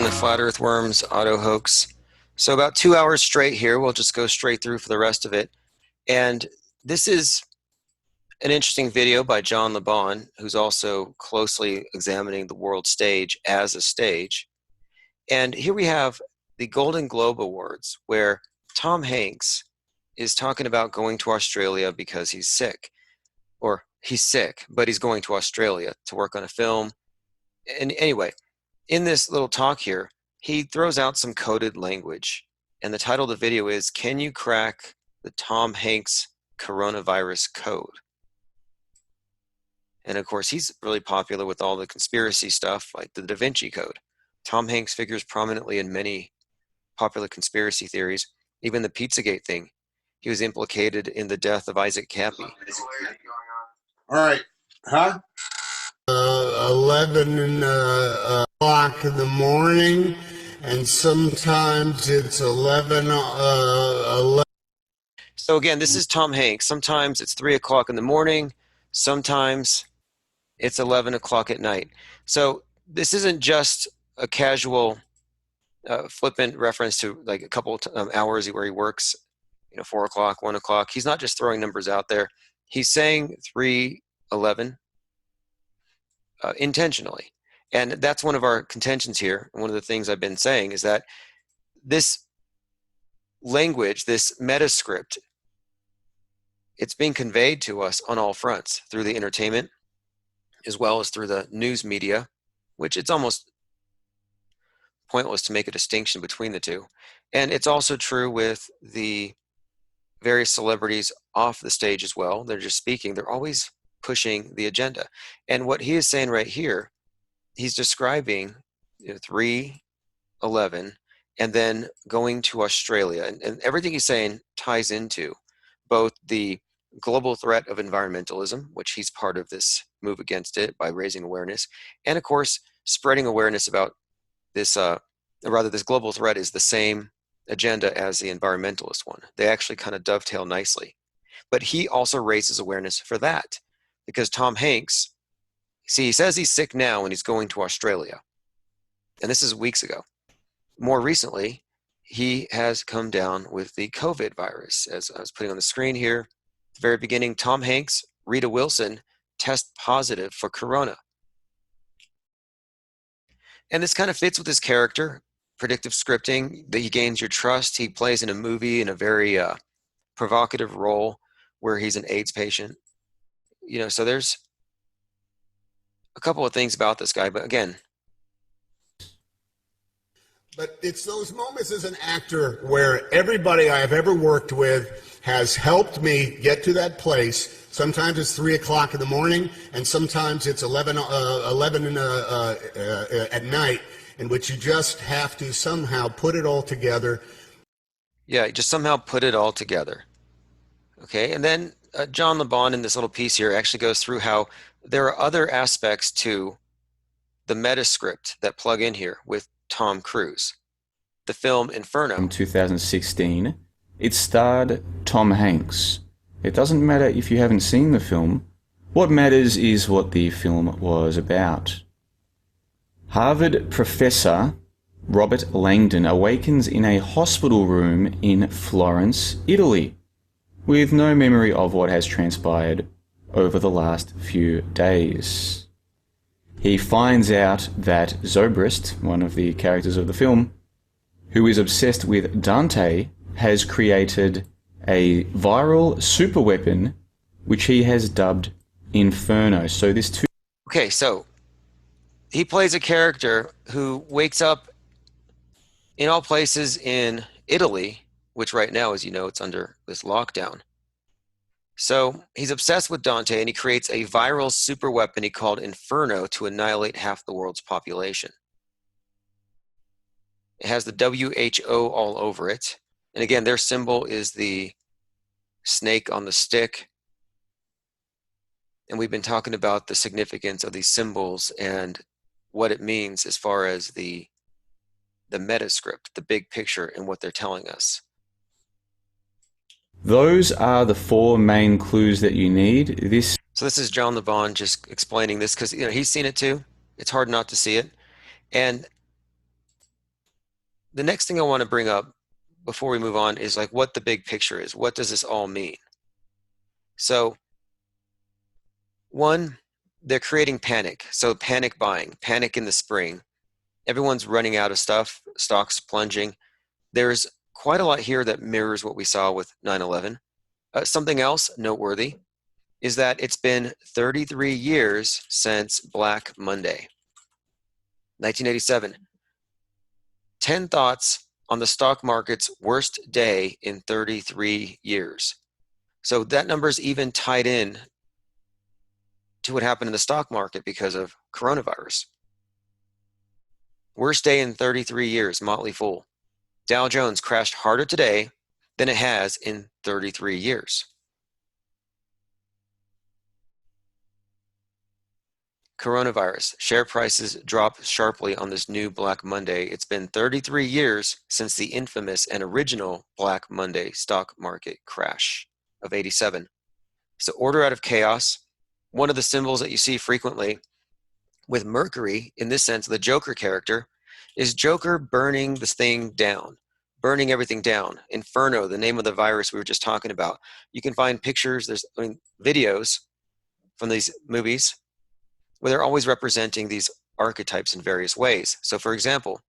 the Flat Earth Worms auto hoax. So about 2 hours straight here. We'll just go straight through for the rest of it. And this is an interesting video by John LeBon, who's also closely examining the world stage as a stage. And here we have the Golden Globe Awards, where Tom Hanks is talking about going to Australia because he's sick. Or he's sick, but he's going to Australia to work on a film. And anyway, in this little talk here, he throws out some coded language. And the title of the video is, Can You Crack the Tom Hanks Coronavirus Code? And of course, he's really popular with all the conspiracy stuff, like the Da Vinci Code. Tom Hanks figures prominently in many popular conspiracy theories, even the Pizzagate thing. He was implicated in the death of Isaac Cappy. All right. Huh? 11 o'clock in the morning, and sometimes it's 11. So again, this is Tom Hanks. Sometimes it's 3 o'clock in the morning. Sometimes it's 11 o'clock at night. So this isn't just a casual, flippant reference to like a couple hours where he works, 4 o'clock, 1 o'clock. He's not just throwing numbers out there. He's saying 3:11 intentionally. And that's one of our contentions here. One of the things I've been saying is that this language, this metascript, it's being conveyed to us on all fronts through the entertainment as well as through the news media, which it's almost pointless to make a distinction between the two. And it's also true with the various celebrities off the stage as well. They're just speaking. They're always pushing the agenda. And what he is saying right here, he's describing 3:11 and then going to Australia. And everything he's saying ties into both the global threat of environmentalism, which he's part of this move against it by raising awareness, and of course, spreading awareness about this, this global threat is the same agenda as the environmentalist one. They actually kind of dovetail nicely. But he also raises awareness for that because Tom Hanks, he says he's sick now and he's going to Australia. And this is weeks ago. More recently, he has come down with the COVID virus. As I was putting on the screen here, at the very beginning, Tom Hanks, Rita Wilson test positive for corona. And this kind of fits with his character, predictive scripting, that he gains your trust. He plays in a movie in a very provocative role where he's an AIDS patient. So there's a couple of things about this guy, but again. But it's those moments as an actor where everybody I have ever worked with has helped me get to that place. Sometimes it's 3 o'clock in the morning, and sometimes it's 11 at night, in which you just have to somehow put it all together. Yeah, just somehow put it all together. Okay, and then John LeBon in this little piece here actually goes through how there are other aspects to the metascript that plug in here with Tom Cruise. The film Inferno. In 2016, it starred Tom Hanks. It doesn't matter if you haven't seen the film. What matters is what the film was about. Harvard professor Robert Langdon awakens in a hospital room in Florence, Italy, with no memory of what has transpired over the last few days. He finds out that Zobrist, one of the characters of the film, who is obsessed with Dante, has created a viral superweapon which he has dubbed Inferno. So this Okay, so he plays a character who wakes up in all places in Italy, which right now, as you know, it's under this lockdown. So he's obsessed with Dante, and he creates a viral super weapon he called Inferno to annihilate half the world's population. It has the WHO all over it. And again, their symbol is the snake on the stick. And we've been talking about the significance of these symbols and what it means as far as the metascript, the big picture, and what they're telling us. Those are the four main clues that you need. So this is John LeBon just explaining this because he's seen it too. It's hard not to see it. And the next thing I want to bring up before we move on is like what the big picture is. What does this all mean? So one, they're creating panic. So panic buying, panic in the spring. Everyone's running out of stuff, stocks plunging. There's quite a lot here that mirrors what we saw with 9/11. Something else noteworthy is that it's been 33 years since Black Monday, 1987. 10 thoughts on the stock market's worst day in 33 years. So that number is even tied in to what happened in the stock market because of coronavirus. Worst day in 33 years, Motley Fool. Dow Jones crashed harder today than it has in 33 years. Coronavirus. Share prices drop sharply on this new Black Monday. It's been 33 years since the infamous and original Black Monday stock market crash of 87. So order out of chaos. One of the symbols that you see frequently with Mercury, in this sense, the Joker character, is Joker burning this thing down, burning everything down. Inferno, the name of the virus we were just talking about. You can find pictures, videos from these movies where they're always representing these archetypes in various ways. So for example,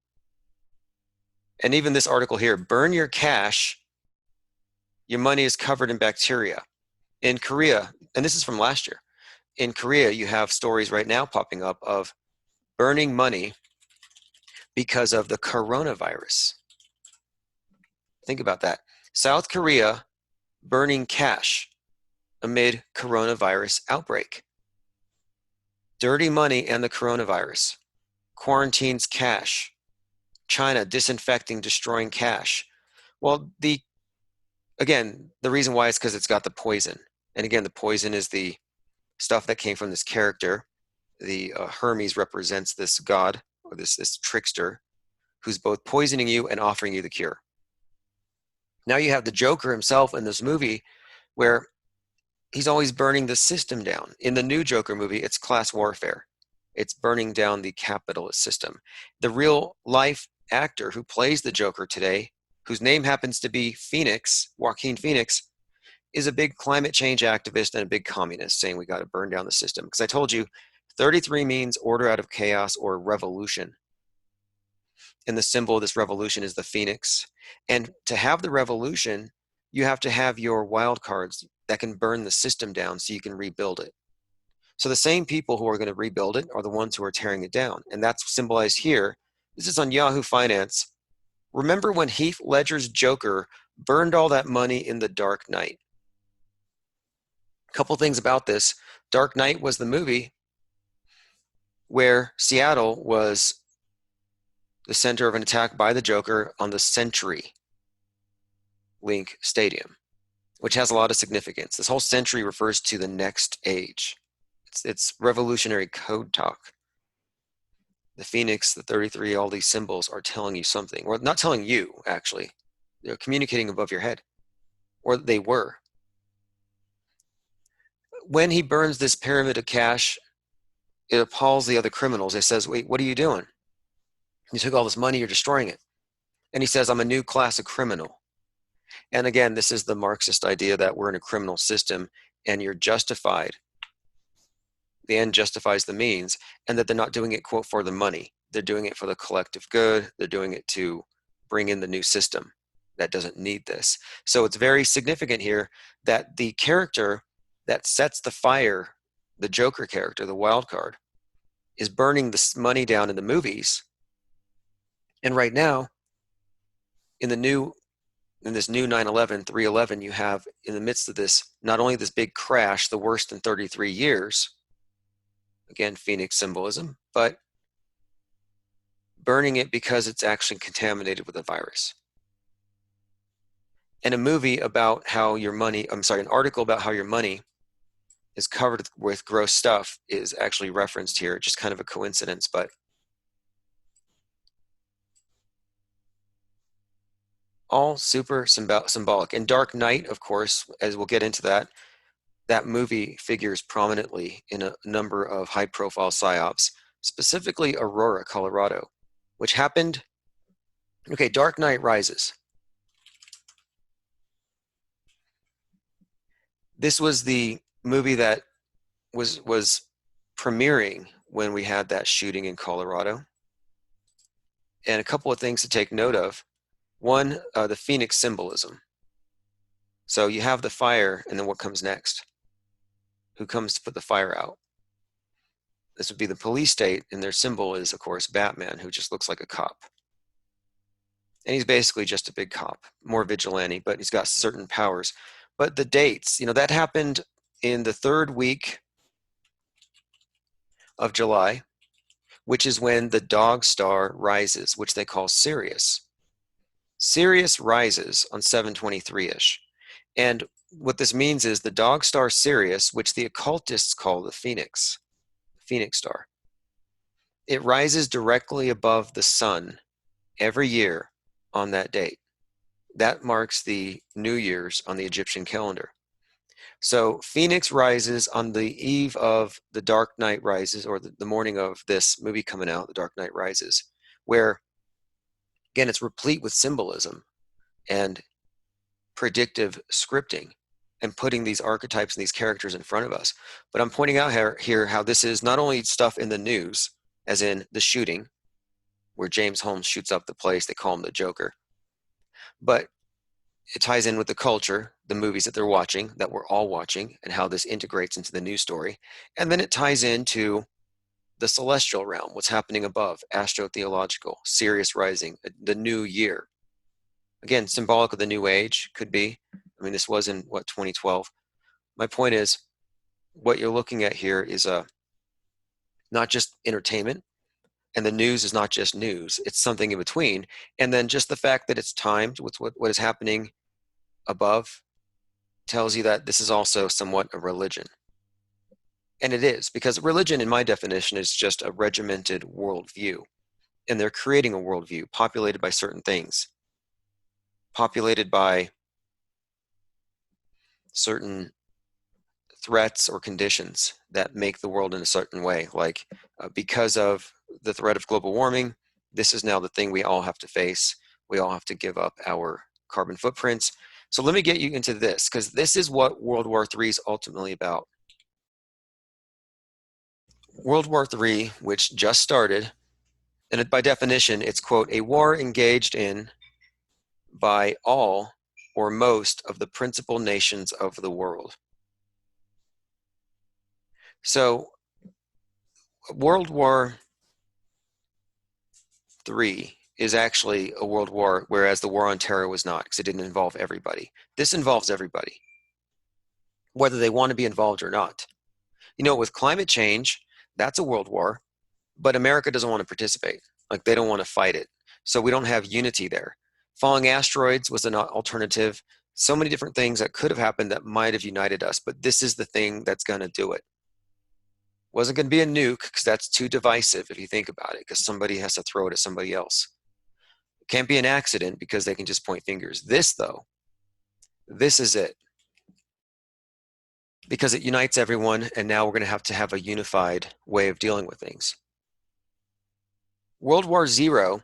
and even this article here, burn your cash, your money is covered in bacteria. In Korea, and this is from last year, in Korea, you have stories right now popping up of burning money because of the coronavirus. Think about that. South Korea burning cash amid coronavirus outbreak. Dirty money and the coronavirus. Quarantines cash. China disinfecting, destroying cash. Well, again, the reason why is because it's got the poison. And again, the poison is the stuff that came from this character. The Hermes represents this god, or this trickster, who's both poisoning you and offering you the cure. Now you have the Joker himself in this movie where he's always burning the system down. In the new Joker movie, it's class warfare. It's burning down the capitalist system. The real life actor who plays the Joker today, whose name happens to be Phoenix, Joaquin Phoenix, is a big climate change activist and a big communist, saying we got to burn down the system. Because I told you, 33 means order out of chaos or revolution. And the symbol of this revolution is the phoenix. And to have the revolution, you have to have your wild cards that can burn the system down so you can rebuild it. So the same people who are going to rebuild it are the ones who are tearing it down. And that's symbolized here. This is on Yahoo Finance. Remember when Heath Ledger's Joker burned all that money in The Dark Knight? A couple things about this. Dark Knight was the movie where Seattle was the center of an attack by the Joker on the CenturyLink Stadium, which has a lot of significance. This whole century refers to the next age. It's revolutionary code talk. The Phoenix, the 33, all these symbols are telling you something. Or not telling you, actually. They're communicating above your head. Or they were. When he burns this pyramid of cash, it appalls the other criminals. It says, wait, what are you doing? You took all this money, you're destroying it. And he says, I'm a new class of criminal. And again, this is the Marxist idea that we're in a criminal system and you're justified. The end justifies the means, and that they're not doing it, quote, for the money. They're doing it for the collective good. They're doing it to bring in the new system that doesn't need this. So it's very significant here that the character that sets the fire, the Joker character, the wild card, is burning this money down in the movies. And right now, in this new 9/11, 3/11, you have in the midst of this, not only this big crash, the worst in 33 years, again, Phoenix symbolism, but burning it because it's actually contaminated with a virus. And a movie about how your money, an article about how your money is covered with gross stuff is actually referenced here, just kind of a coincidence, but all super symbolic. And Dark Knight, of course, as we'll get into that movie figures prominently in a number of high-profile psyops, specifically Aurora, Colorado, which happened Okay, Dark Knight Rises. This was the movie that was premiering when we had that shooting in Colorado. And a couple of things to take note of. One, the Phoenix symbolism. So you have the fire, and then what comes next? Who comes to put the fire out? This would be the police state, and their symbol is, of course, Batman, who just looks like a cop. And he's basically just a big cop, more vigilante, but he's got certain powers. But the dates, that happened in the third week of July, which is when the dog star rises, which they call Sirius. Sirius rises on 723-ish. And what this means is the dog star Sirius, which the occultists call the Phoenix star, it rises directly above the sun every year on that date. That marks the New Year's on the Egyptian calendar. So Phoenix rises on the eve of The Dark Knight Rises, or the morning of this movie coming out, The Dark Knight Rises, where, again, it's replete with symbolism and predictive scripting and putting these archetypes and these characters in front of us. But I'm pointing out here how this is not only stuff in the news, as in the shooting, where James Holmes shoots up the place, they call him the Joker, but it ties in with the culture, the movies that they're watching, that we're all watching, and how this integrates into the news story. And then it ties into the celestial realm, what's happening above, astrotheological, Sirius rising, the new year. Again, symbolic of the new age, could be. I mean, this was in, 2012. My point is, what you're looking at here is not just entertainment, and the news is not just news, it's something in between. And then just the fact that it's timed with what is happening above tells you that this is also somewhat a religion. And it is, because religion, in my definition, is just a regimented worldview. And they're creating a worldview populated by certain things, populated by certain threats or conditions that make the world in a certain way. Like because of the threat of global warming, this is now the thing we all have to face. We all have to give up our carbon footprints. So let me get you into this, because this is what World War III is ultimately about. World War III, which just started, and by definition, it's, quote, a war engaged in by all or most of the principal nations of the world. So World War III is actually a world war, whereas the war on terror was not, because it didn't involve everybody. This involves everybody, whether they want to be involved or not. With climate change, that's a world war, but America doesn't want to participate. Like, they don't want to fight it. So we don't have unity there. Falling asteroids was an alternative. So many different things that could have happened that might have united us, but this is the thing that's going to do it. Wasn't going to be a nuke, because that's too divisive if you think about it, because somebody has to throw it at somebody else. It can't be an accident, because they can just point fingers. This, though, this is it. Because it unites everyone, and now we're going to have a unified way of dealing with things. World War Zero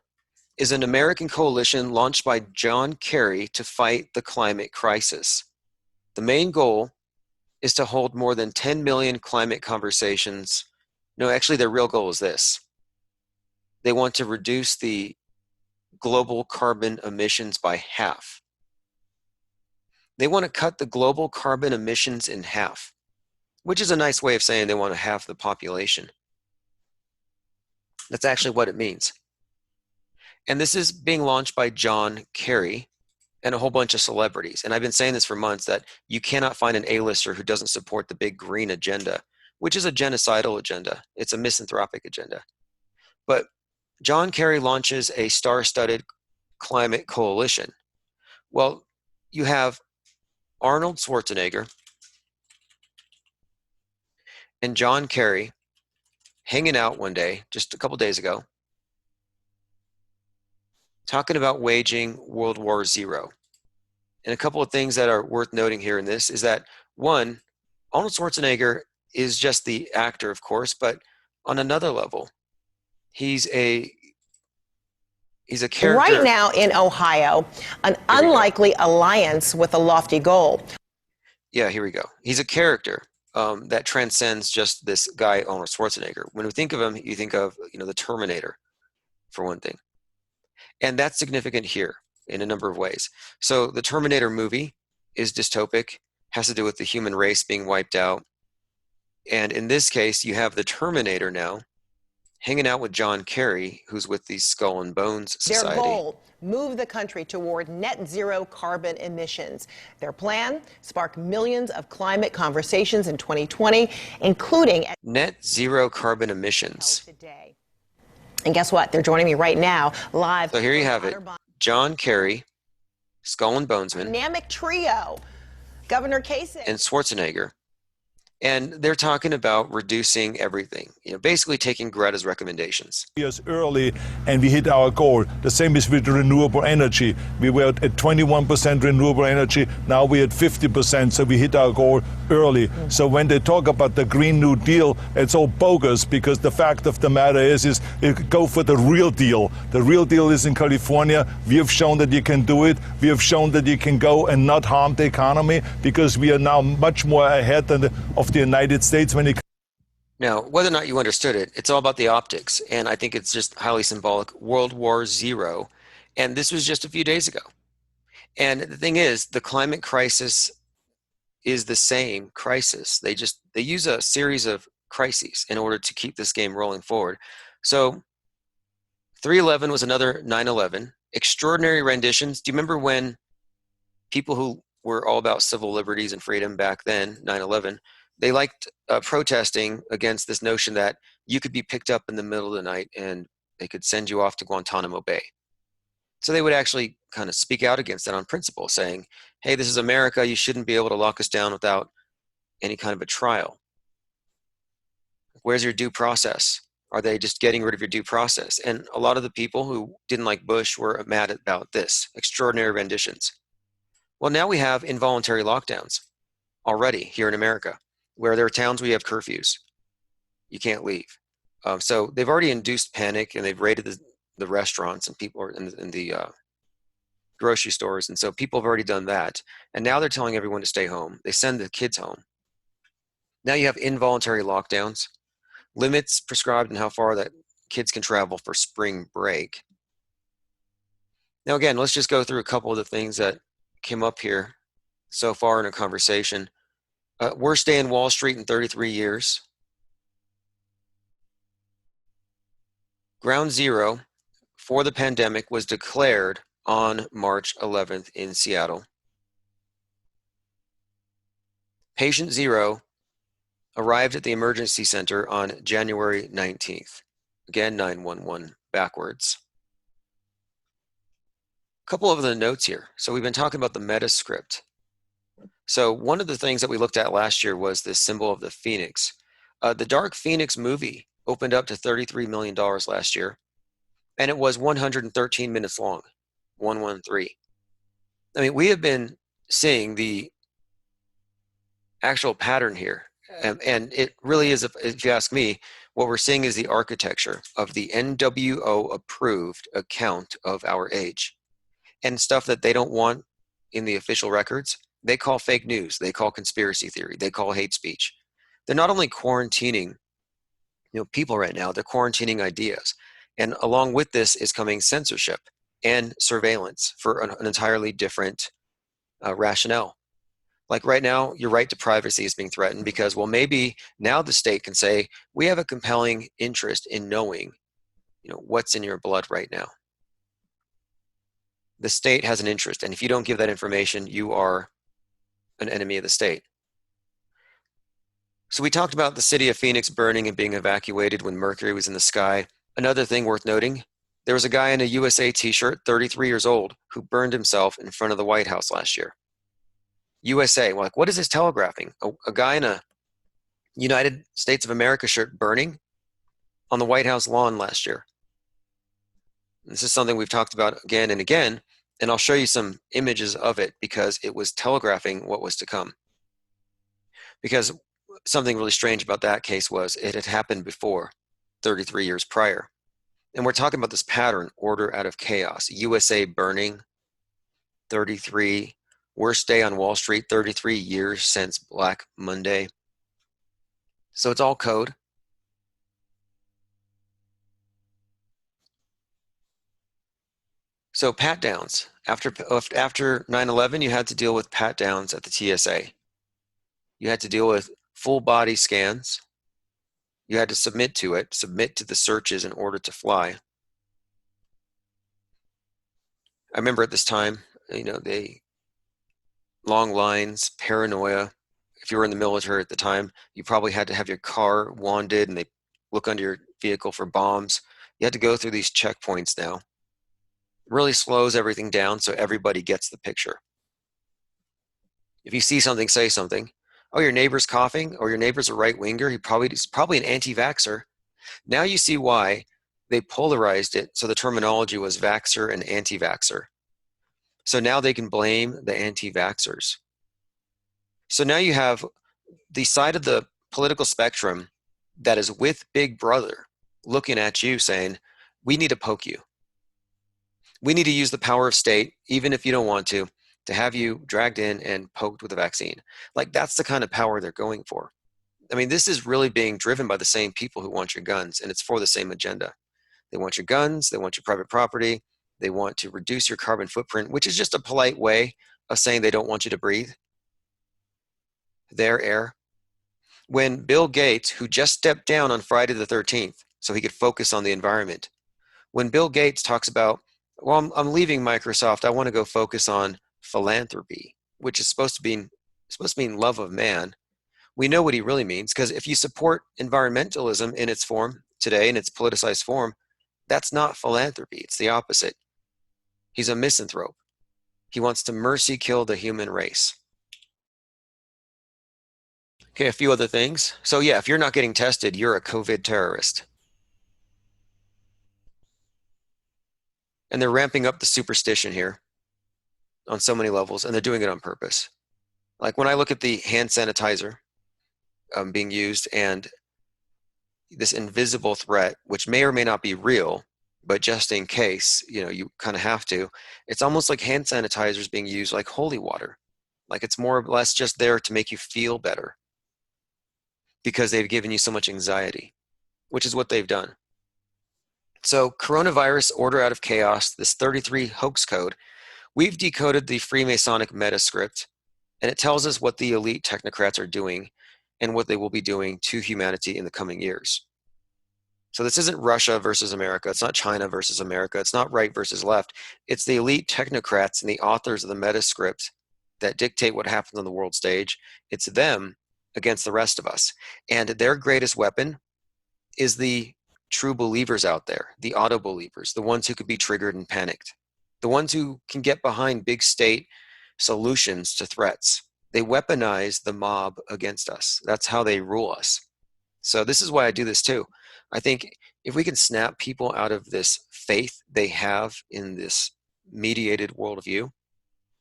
is an American coalition launched by John Kerry to fight the climate crisis. The main goal is to hold more than 10 million climate conversations. No, actually, their real goal is this. They want to reduce the global carbon emissions by half. They want to cut the global carbon emissions in half, which is a nice way of saying they want to halve the population. That's actually what it means. And this is being launched by John Kerry and a whole bunch of celebrities. And I've been saying this for months, that you cannot find an A-lister who doesn't support the big green agenda, which is a genocidal agenda. It's a misanthropic agenda. But John Kerry launches a star-studded climate coalition. Well, you have Arnold Schwarzenegger and John Kerry hanging out one day, just a couple days ago, talking about waging World War Zero. And a couple of things that are worth noting here in this is that, one, Arnold Schwarzenegger is just the actor, of course, but on another level, he's a He's a Right character. now in Ohio, an Here we go. unlikely alliance with a lofty goal. Yeah, here we go. He's a character that transcends just this guy, Arnold Schwarzenegger. When we think of him, you think of, you know, the Terminator, for one thing. And that's significant here in a number of ways. So the Terminator movie is dystopic, has to do with the human race being wiped out. And in this case, you have the Terminator now hanging out with John Kerry, who's with the Skull and Bones Society. Their goal, move the country toward net zero carbon emissions. Their plan, spark millions of climate conversations in 2020, including at Net zero carbon emissions. today. And guess what? They're joining me right now, live. So here you have it. John Kerry, Skull and Bonesman, Dynamic trio. Governor Kasich and Schwarzenegger. And they're talking about reducing everything, you know, basically taking Greta's recommendations. Years early, and we hit our goal. The same is with renewable energy. We were at 21% renewable energy. Now we're at 50%, so we hit our goal early. So when they talk about the Green New Deal, it's all bogus, because the fact of the matter is go for the real deal. The real deal is in California. We have shown that you can do it. We have shown that you can go and not harm the economy, because we are now much more ahead of the United States when it. Now, whether or not you understood it, it's all about the optics. And I think it's just highly symbolic. World War Zero. And this was just a few days ago. And the thing is, the climate crisis is the same crisis. They use a series of crises in order to keep this game rolling forward. So 3/11 was another 9/11. Extraordinary renditions. Do you remember when people who were all about civil liberties and freedom back then, 9/11, they liked protesting against this notion that you could be picked up in the middle of the night and they could send you off to Guantanamo Bay. So they would actually kind of speak out against that on principle, saying, hey, this is America. You shouldn't be able to lock us down without any kind of a trial. Where's your due process? Are they just getting rid of your due process? And a lot of the people who didn't like Bush were mad about this, extraordinary renditions. Well, now we have involuntary lockdowns already here in America, where there are towns where you have curfews. You can't leave. So they've already induced panic, and they've raided the restaurants and people are in the grocery stores. And so people have already done that. And now they're telling everyone to stay home. They send the kids home. Now you have involuntary lockdowns, limits prescribed in how far that kids can travel for spring break. Now, again, let's just go through a couple of the things that came up here so far in a conversation. Worst day in Wall Street in 33 years. Ground zero for the pandemic was declared on March 11th in Seattle. Patient zero arrived at the emergency center on January 19th. Again, 911 backwards. A couple of the notes here. So we've been talking about the Metascript. So one of the things that we looked at last year was this symbol of the Phoenix. The Dark Phoenix movie opened up to $33 million last year, and it was 113 minutes long, 113. I mean, we have been seeing the actual pattern here, and it really is, if you ask me, what we're seeing is the architecture of the NWO-approved account of our age, and stuff that they don't want in the official records. They call fake news. They call conspiracy theory. They call hate speech. They're not only quarantining, people right now, they're quarantining ideas. And along with this is coming censorship and surveillance for an entirely different rationale. Like right now, your right to privacy is being threatened because, well, maybe now the state can say, we have a compelling interest in knowing, what's in your blood right now. The state has an interest, and if you don't give that information, you are an enemy of the state. So we talked about the city of Phoenix burning and being evacuated when mercury was in the sky. Another thing worth noting, there was a guy in a USA t-shirt, 33 years old, who burned himself in front of the White House last year. USA, we're like, what is this telegraphing? A guy in a United States of America shirt burning on the White House lawn last year. This is something we've talked about again and again, and I'll show you some images of it because it was telegraphing what was to come. Because something really strange about that case was it had happened before, 33 years prior. And we're talking about this pattern, order out of chaos. USA burning, 33. Worst day on Wall Street, 33 years since Black Monday. So it's all code. So pat downs. After 9/11, you had to deal with pat downs at the TSA. You had to deal with full body scans. You had to submit to it, submit to the searches in order to fly. I remember at this time, long lines, paranoia. If you were in the military at the time, you probably had to have your car wanded and they look under your vehicle for bombs. You had to go through these checkpoints now. Really slows everything down so everybody gets the picture. If you see something, say something. Oh, your neighbor's coughing, or your neighbor's a right-winger, he's probably an anti-vaxxer. Now you see why they polarized it, so the terminology was vaxxer and anti-vaxxer. So now they can blame the anti-vaxxers. So now you have the side of the political spectrum that is with Big Brother looking at you saying, we need to poke you. We need to use the power of state, even if you don't want to have you dragged in and poked with a vaccine. Like, that's the kind of power they're going for. I mean, this is really being driven by the same people who want your guns, and it's for the same agenda. They want your guns, they want your private property, they want to reduce your carbon footprint, which is just a polite way of saying they don't want you to breathe their air. When Bill Gates, who just stepped down on Friday the 13th so he could focus on the environment, when Bill Gates talks about, well, I'm leaving Microsoft, I want to go focus on philanthropy, which is supposed to mean love of man. We know what he really means, because if you support environmentalism in its form today, in its politicized form, that's not philanthropy. It's the opposite. He's a misanthrope. He wants to mercy kill the human race. Okay, a few other things. So yeah, if you're not getting tested, you're a COVID terrorist. And they're ramping up the superstition here on so many levels, and they're doing it on purpose. Like when I look at the hand sanitizer being used and this invisible threat, which may or may not be real, but just in case, you kind of have to, it's almost like hand sanitizer is being used like holy water. Like it's more or less just there to make you feel better because they've given you so much anxiety, which is what they've done. So coronavirus, order out of chaos, this 33 hoax code, we've decoded the Freemasonic metascript, and it tells us what the elite technocrats are doing and what they will be doing to humanity in the coming years. So this isn't Russia versus America. It's not China versus America. It's not right versus left. It's the elite technocrats and the authors of the metascript that dictate what happens on the world stage. It's them against the rest of us. And their greatest weapon is the true believers out there, the auto believers, the ones who could be triggered and panicked, the ones who can get behind big state solutions to threats. They weaponize the mob against us. That's how they rule us. So this is why I do this too. I think if we can snap people out of this faith they have in this mediated worldview,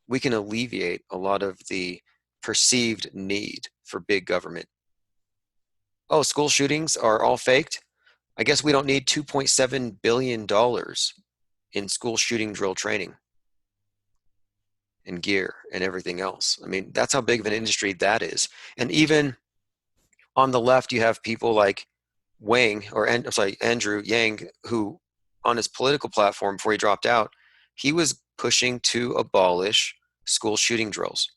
we can alleviate a lot of the perceived need for big government. Oh, school shootings are all faked? I guess we don't need $2.7 billion in school shooting drill training and gear and everything else. I mean, that's how big of an industry that is. And even on the left, you have people like Andrew Yang, who on his political platform before he dropped out, he was pushing to abolish school shooting drills,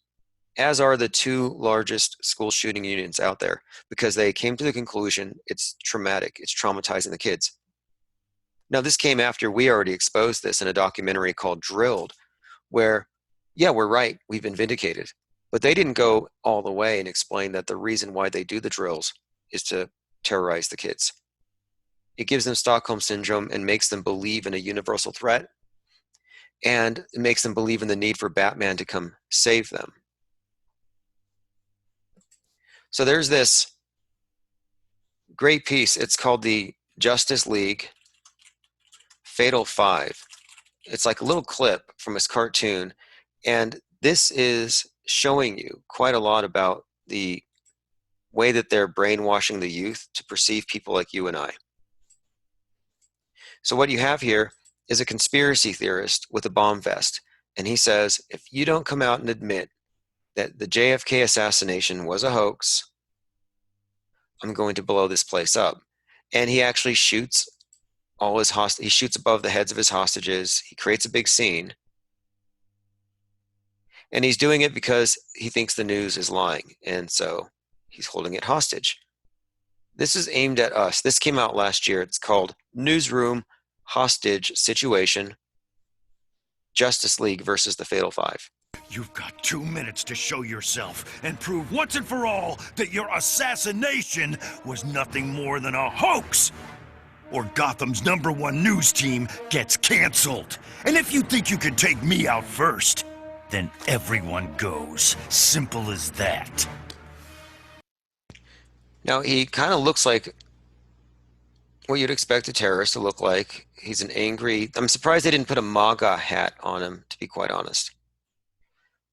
as are the two largest school shooting unions out there, because they came to the conclusion it's traumatic, it's traumatizing the kids. Now, this came after we already exposed this in a documentary called Drilled, where, yeah, we're right, we've been vindicated. But they didn't go all the way and explain that the reason why they do the drills is to terrorize the kids. It gives them Stockholm Syndrome and makes them believe in a universal threat, and it makes them believe in the need for Batman to come save them. So there's this great piece. It's called the Justice League Fatal Five. It's like a little clip from his cartoon, and this is showing you quite a lot about the way that they're brainwashing the youth to perceive people like you and I. So what you have here is a conspiracy theorist with a bomb vest. And he says, if you don't come out and admit that the JFK assassination was a hoax, I'm going to blow this place up. And he actually shoots all his he shoots above the heads of his hostages. He creates a big scene. And he's doing it because he thinks the news is lying. And so he's holding it hostage. This is aimed at us. This came out last year. It's called Newsroom Hostage Situation, Justice League versus the Fatal Five. You've got 2 minutes to show yourself and prove once and for all that your assassination was nothing more than a hoax. Or Gotham's #1 news team gets canceled. And if you think you can take me out first, then everyone goes. Simple as that. Now, he kind of looks like what you'd expect a terrorist to look like. He's an angry... I'm surprised they didn't put a MAGA hat on him, to be quite honest.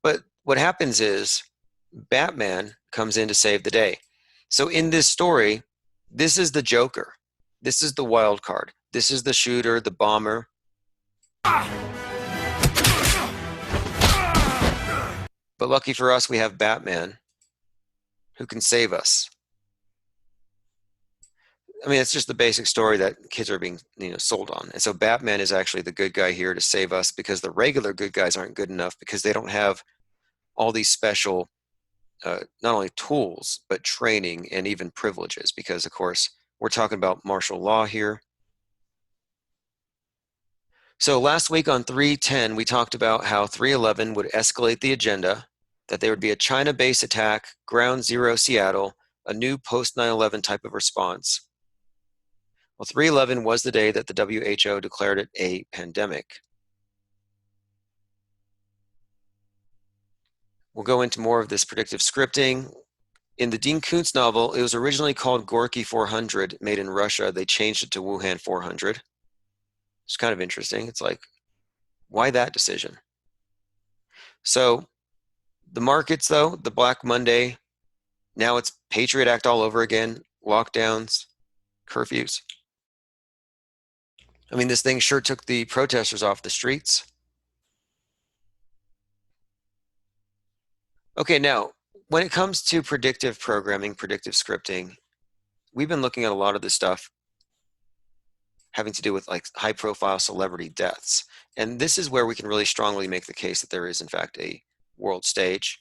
But what happens is Batman comes in to save the day. So in this story, this is the Joker. This is the wild card. This is the shooter, the bomber. But lucky for us, we have Batman who can save us. I mean, it's just the basic story that kids are being, sold on. And so Batman is actually the good guy here to save us because the regular good guys aren't good enough because they don't have all these special, not only tools, but training and even privileges. Because, of course, we're talking about martial law here. So last week on 310, we talked about how 311 would escalate the agenda, that there would be a China-based attack, Ground Zero Seattle, a new post-9/11 type of response. Well, 3/11 was the day that the WHO declared it a pandemic. We'll go into more of this predictive scripting. In the Dean Koontz novel, it was originally called Gorky 400, made in Russia. They changed it to Wuhan 400. It's kind of interesting. It's like, why that decision? So the markets, though, the Black Monday, now it's Patriot Act all over again, lockdowns, curfews. I mean, this thing sure took the protesters off the streets. Okay, now, when it comes to predictive programming, predictive scripting, we've been looking at a lot of this stuff having to do with like high-profile celebrity deaths. And this is where we can really strongly make the case that there is, in fact, a world stage.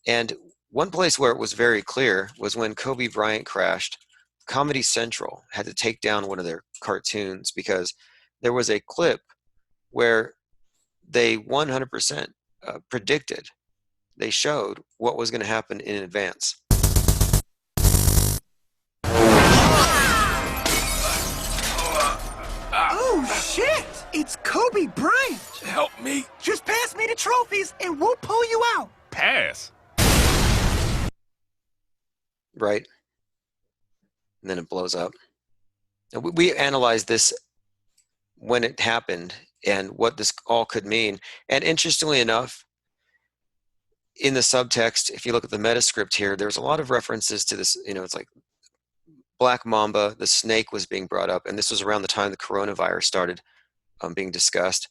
And one place where it was very clear was when Kobe Bryant crashed. Comedy Central had to take down one of their cartoons because there was a clip where they 100% predicted, they showed what was going to happen in advance. Oh, shit! It's Kobe Bryant! Help me. Just pass me the trophies and we'll pull you out. Pass. Right? And then it blows up. And we analyzed this when it happened and what this all could mean. And interestingly enough, in the subtext, if you look at the metascript here, there's a lot of references to this, it's like Black Mamba, the snake was being brought up, and this was around the time the coronavirus started being discussed.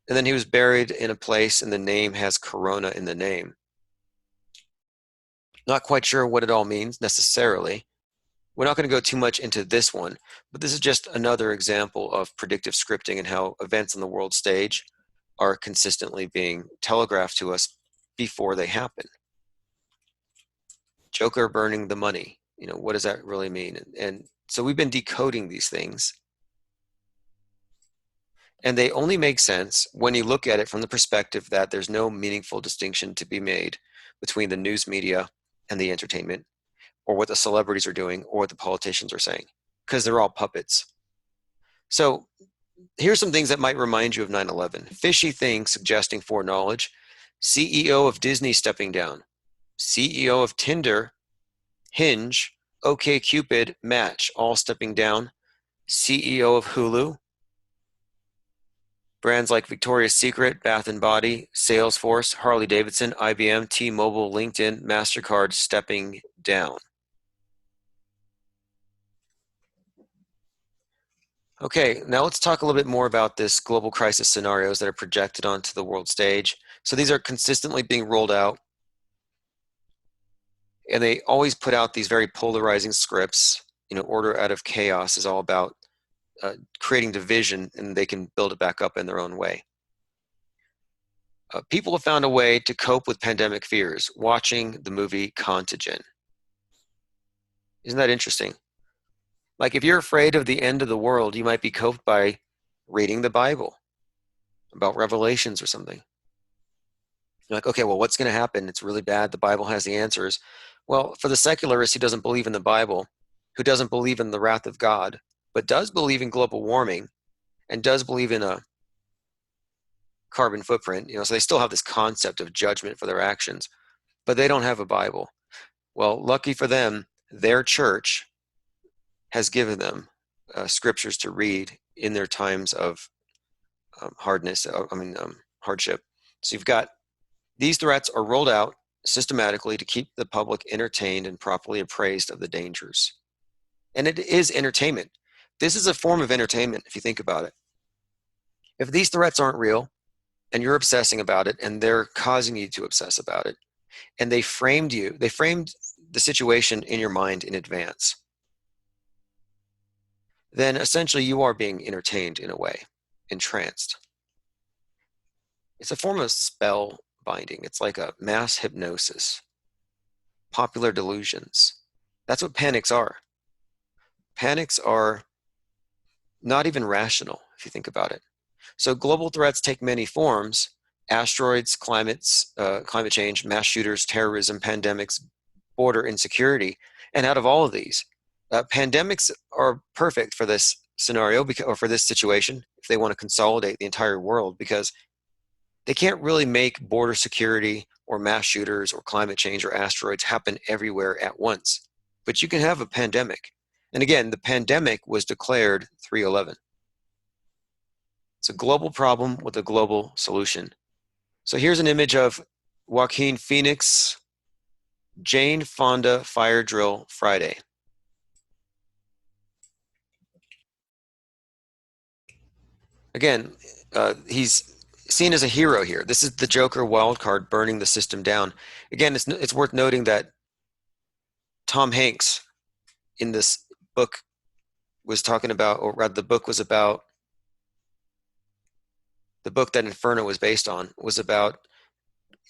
And then he was buried in a place, and the name has Corona in the name. Not quite sure what it all means necessarily. We're not going to go too much into this one, but this is just another example of predictive scripting and how events on the world stage are consistently being telegraphed to us before they happen. Joker burning the money. What does that really mean? And so we've been decoding these things. And they only make sense when you look at it from the perspective that there's no meaningful distinction to be made between the news media and the entertainment, or what the celebrities are doing, or what the politicians are saying, because they're all puppets. So here's some things that might remind you of 9/11. Fishy things suggesting foreknowledge. CEO of Disney stepping down. CEO of Tinder, Hinge, OkCupid, Match, all stepping down. CEO of Hulu. Brands like Victoria's Secret, Bath & Body, Salesforce, Harley-Davidson, IBM, T-Mobile, LinkedIn, MasterCard stepping down. Okay, now let's talk a little bit more about this global crisis scenarios that are projected onto the world stage. So these are consistently being rolled out, and they always put out these very polarizing scripts. Order out of chaos is all about creating division, and they can build it back up in their own way. People have found a way to cope with pandemic fears watching the movie Contagion. Isn't that interesting? Like, if you're afraid of the end of the world, you might be coped by reading the Bible about Revelations or something. You're like, okay, well, what's going to happen? It's really bad. The Bible has the answers. Well, for the secularist who doesn't believe in the Bible, who doesn't believe in the wrath of God, but does believe in global warming and does believe in a carbon footprint, so they still have this concept of judgment for their actions, but they don't have a Bible. Well, lucky for them, their church has given them scriptures to read in their times of hardship. So you've got these threats are rolled out systematically to keep the public entertained and properly appraised of the dangers. And it is entertainment. This is a form of entertainment, if you think about it. If these threats aren't real, and you're obsessing about it, and they're causing you to obsess about it, and they framed the situation in your mind in advance, then essentially you are being entertained in a way, entranced. It's a form of spell binding. It's like a mass hypnosis, popular delusions. That's what panics are. Panics are not even rational, if you think about it. So global threats take many forms: asteroids, climate change, mass shooters, terrorism, pandemics, border insecurity. And out of all of these, pandemics are perfect for this scenario, or for this situation, if they want to consolidate the entire world, because they can't really make border security or mass shooters or climate change or asteroids happen everywhere at once. But you can have a pandemic. And again, the pandemic was declared 3/11. It's a global problem with a global solution. So here's an image of Joaquin Phoenix, Jane Fonda Fire Drill Friday. Again, he's seen as a hero here. This is the Joker wildcard burning the system down. Again, it's worth noting that Tom Hanks in this book was talking about, or rather the book that Inferno was based on was about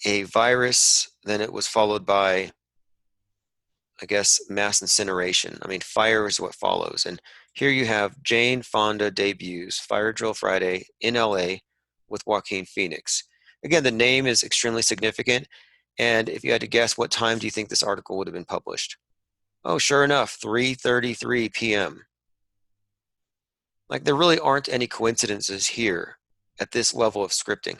a virus. Then it was followed by, I guess, mass incineration. I mean, fire is what follows. And here you have Jane Fonda debuts Fire Drill Friday in LA with Joaquin Phoenix. Again, the name is extremely significant. And if you had to guess, what time do you think this article would have been published? Oh, sure enough, 3:33 p.m. Like, there really aren't any coincidences here at this level of scripting.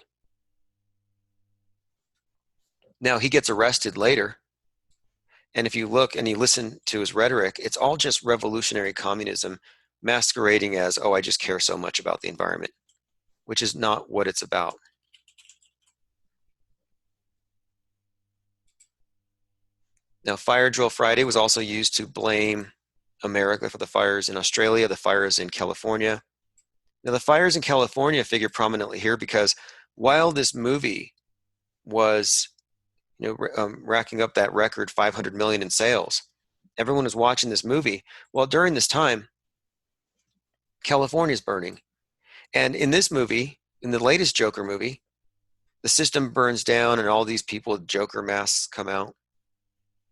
Now, he gets arrested later. And if you look and you listen to his rhetoric, it's all just revolutionary communism masquerading as, oh, I just care so much about the environment, which is not what it's about. Now, Fire Drill Friday was also used to blame America for the fires in Australia, the fires in California. Now, the fires in California figure prominently here because while this movie was racking up that record 500 million in sales, everyone was watching this movie. Well, during this time, California's burning. And in this movie, in the latest Joker movie, the system burns down and all these people with Joker masks come out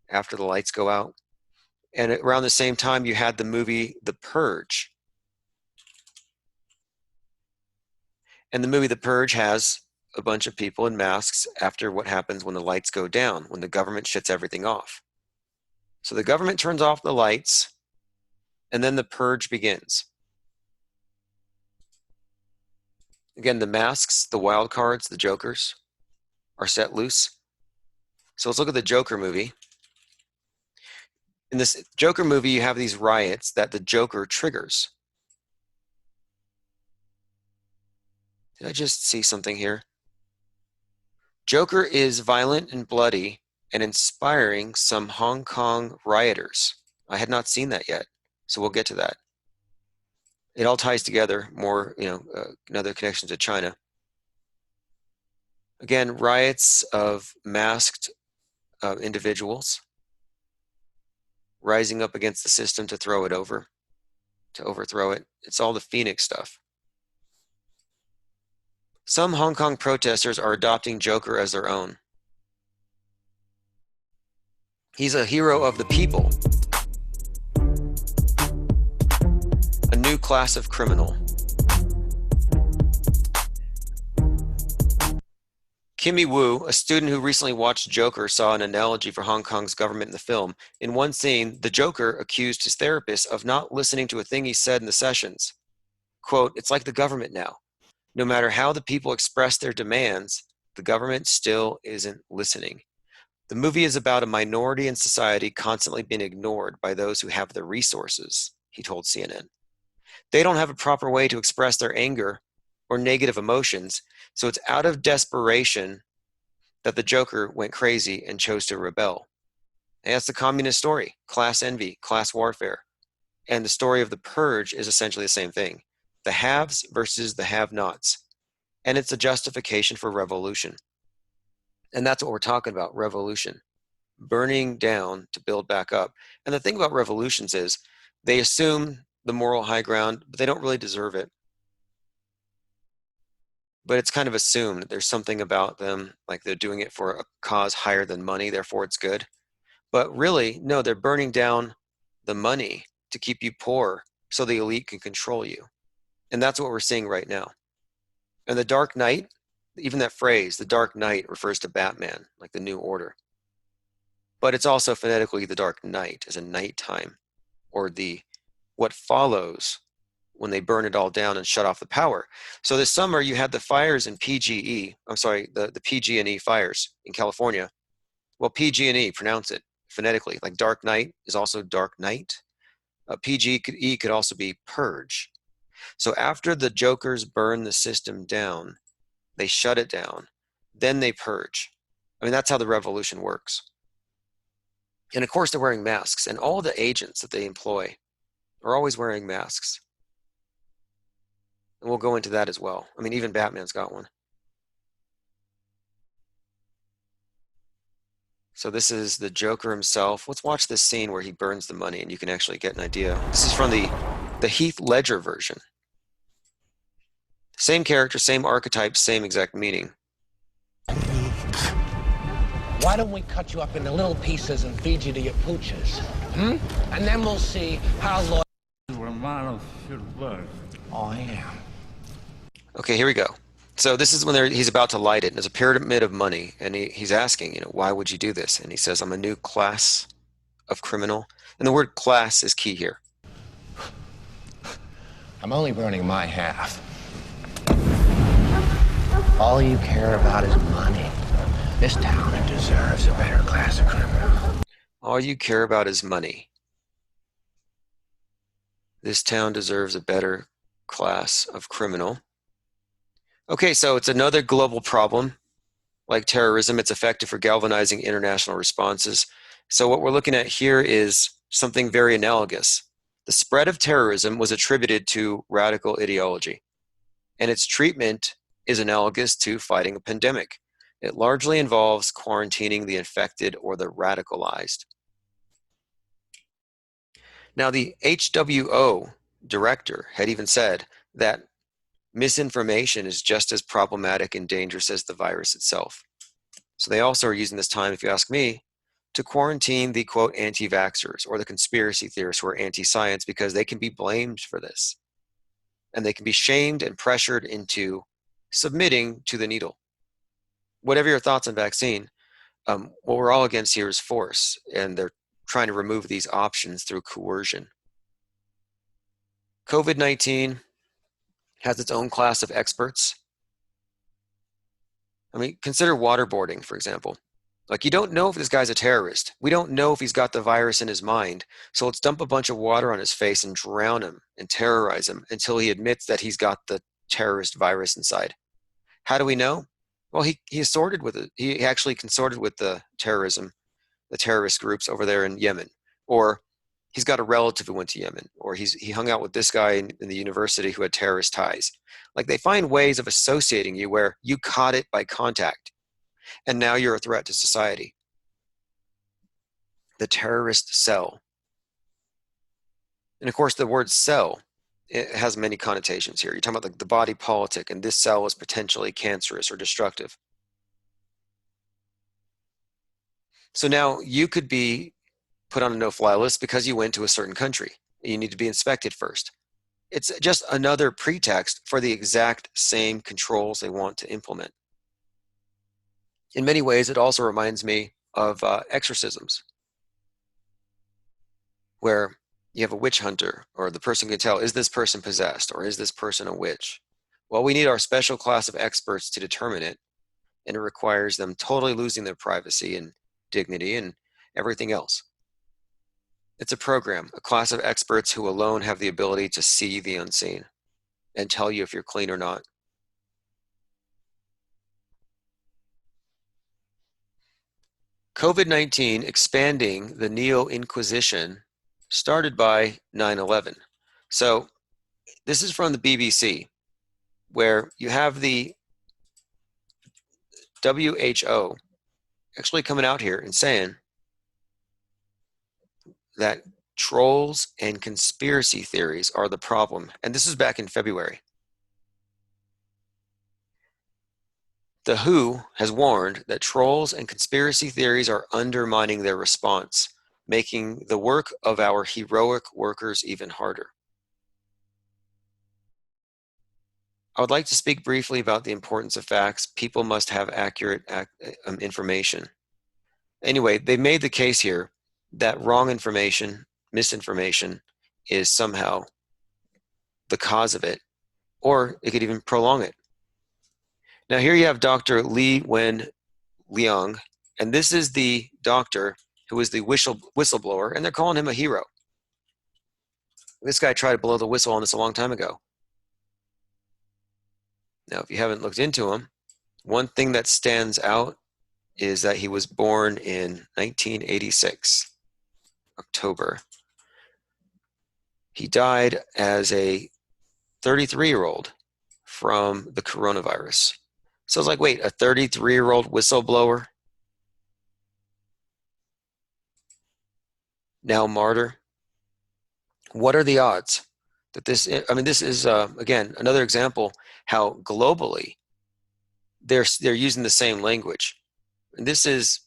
after the lights go out. And around the same time, you had the movie The Purge. And the movie The Purge has a bunch of people in masks after what happens when the lights go down, when the government shuts everything off. So the government turns off the lights, and then the purge begins. Again, the masks, the wild cards, the jokers are set loose. So let's look at the Joker movie. In this Joker movie, you have these riots that the Joker triggers. Did I just see something here? Joker is violent and bloody and inspiring some Hong Kong rioters. I had not seen that yet, so we'll get to that. It all ties together more, another connection to China. Again, riots of masked individuals rising up against the system to throw it over, to overthrow it. It's all the Phoenix stuff. Some Hong Kong protesters are adopting Joker as their own. He's a hero of the people. A new class of criminal. Kimmy Wu, a student who recently watched Joker, saw an analogy for Hong Kong's government in the film. In one scene, the Joker accused his therapist of not listening to a thing he said in the sessions. Quote, "It's like the government now. No matter how the people express their demands, the government still isn't listening. The movie is about a minority in society constantly being ignored by those who have the resources," he told CNN. "They don't have a proper way to express their anger or negative emotions, so it's out of desperation that the Joker went crazy and chose to rebel." And that's the communist story, class envy, class warfare. And the story of the purge is essentially the same thing. The haves versus the have-nots. And it's a justification for revolution. And that's what we're talking about, revolution. Burning down to build back up. And the thing about revolutions is they assume the moral high ground, but they don't really deserve it. But it's kind of assumed there's something about them, like they're doing it for a cause higher than money, therefore it's good. But really, no, they're burning down the money to keep you poor so the elite can control you. And that's what we're seeing right now. And the Dark Knight, even that phrase, the Dark Knight, refers to Batman, like the New Order. But it's also phonetically the Dark Night, as a nighttime, or the what follows when they burn it all down and shut off the power. So this summer you had the fires in PG&E, the PG&E fires in California. Well, PG&E, pronounce it phonetically, like Dark Night is also Dark Night. PG&E could also be purge. So after the Jokers burn the system down, they shut it down, then they purge. I mean, that's how the revolution works. And of course they're wearing masks, and all the agents that they employ are always wearing masks. And we'll go into that as well. I mean, even Batman's got one. So this is the Joker himself. Let's watch this scene where he burns the money and you can actually get an idea. This is from the Heath Ledger version. Same character, same archetype, same exact meaning. Why don't we cut you up into little pieces and feed you to your pooches? And then we'll see how loyal... Oh, I am. Okay, here we go. So this is when he's about to light it. And there's a pyramid of money, and he's asking, why would you do this? And he says, "I'm a new class of criminal." And the word class is key here. I'm only burning my half. All you care about is money. This town deserves a better class of criminal. All you care about is money. This town deserves a better class of criminal. Okay, so it's another global problem. Like terrorism, it's effective for galvanizing international responses. So what we're looking at here is something very analogous. The spread of terrorism was attributed to radical ideology, and its treatment is analogous to fighting a pandemic. It largely involves quarantining the infected or the radicalized. Now, the HWO director had even said that misinformation is just as problematic and dangerous as the virus itself. So they also are using this time, if you ask me, to quarantine the, quote, anti-vaxxers or the conspiracy theorists who are anti-science, because they can be blamed for this. And they can be shamed and pressured into submitting to the needle. Whatever your thoughts on vaccine, what we're all against here is force, and they're trying to remove these options through coercion. COVID-19 has its own class of experts. I mean, consider waterboarding, for example. Like, you don't know if this guy's a terrorist. We don't know if he's got the virus in his mind. So let's dump a bunch of water on his face and drown him and terrorize him until he admits that he's got the terrorist virus inside. How do we know? Well, he sorted with it. He actually consorted with the terrorist groups over there in Yemen. Or he's got a relative who went to Yemen, or he hung out with this guy in the university who had terrorist ties. Like, they find ways of associating you where you caught it by contact, and now you're a threat to society. The terrorist cell. And of course, the word cell, it has many connotations here. You're talking about the body politic, and this cell is potentially cancerous or destructive. So now you could be put on a no-fly list because you went to a certain country. You need to be inspected first. It's just another pretext for the exact same controls they want to implement. In many ways, it also reminds me of exorcisms, where you have a witch hunter, or the person can tell, is this person possessed, or is this person a witch? Well, we need our special class of experts to determine it, and it requires them totally losing their privacy and dignity and everything else. It's a program, a class of experts who alone have the ability to see the unseen and tell you if you're clean or not. COVID-19 expanding the Neo-Inquisition started by 9/11. So this is from the BBC, where you have the WHO actually coming out here and saying that trolls and conspiracy theories are the problem. And this is back in February. The WHO has warned that trolls and conspiracy theories are undermining their response, making the work of our heroic workers even harder. I would like to speak briefly about the importance of facts. People must have accurate information. Anyway, they made the case here that wrong information, misinformation, is somehow the cause of it, or it could even prolong it. Now here you have Dr. Li Wenliang, and this is the doctor who is the whistleblower, and they're calling him a hero. This guy tried to blow the whistle on this a long time ago. Now, if you haven't looked into him, one thing that stands out is that he was born in 1986, October. He died as a 33-year-old from the coronavirus. So I was like, wait, a 33-year-old whistleblower? Now martyr? What are the odds that this, I mean, this is, again, another example how globally they're using the same language. And this is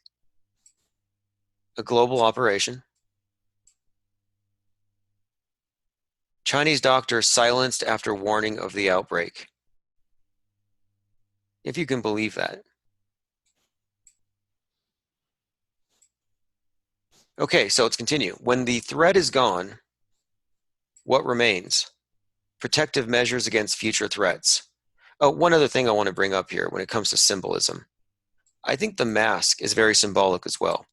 a global operation. Chinese doctor silenced after warning of the outbreak. If you can believe that. Okay, so let's continue. When the threat is gone, what remains? Protective measures against future threats. Oh, one other thing I want to bring up here when it comes to symbolism. I think the mask is very symbolic as well,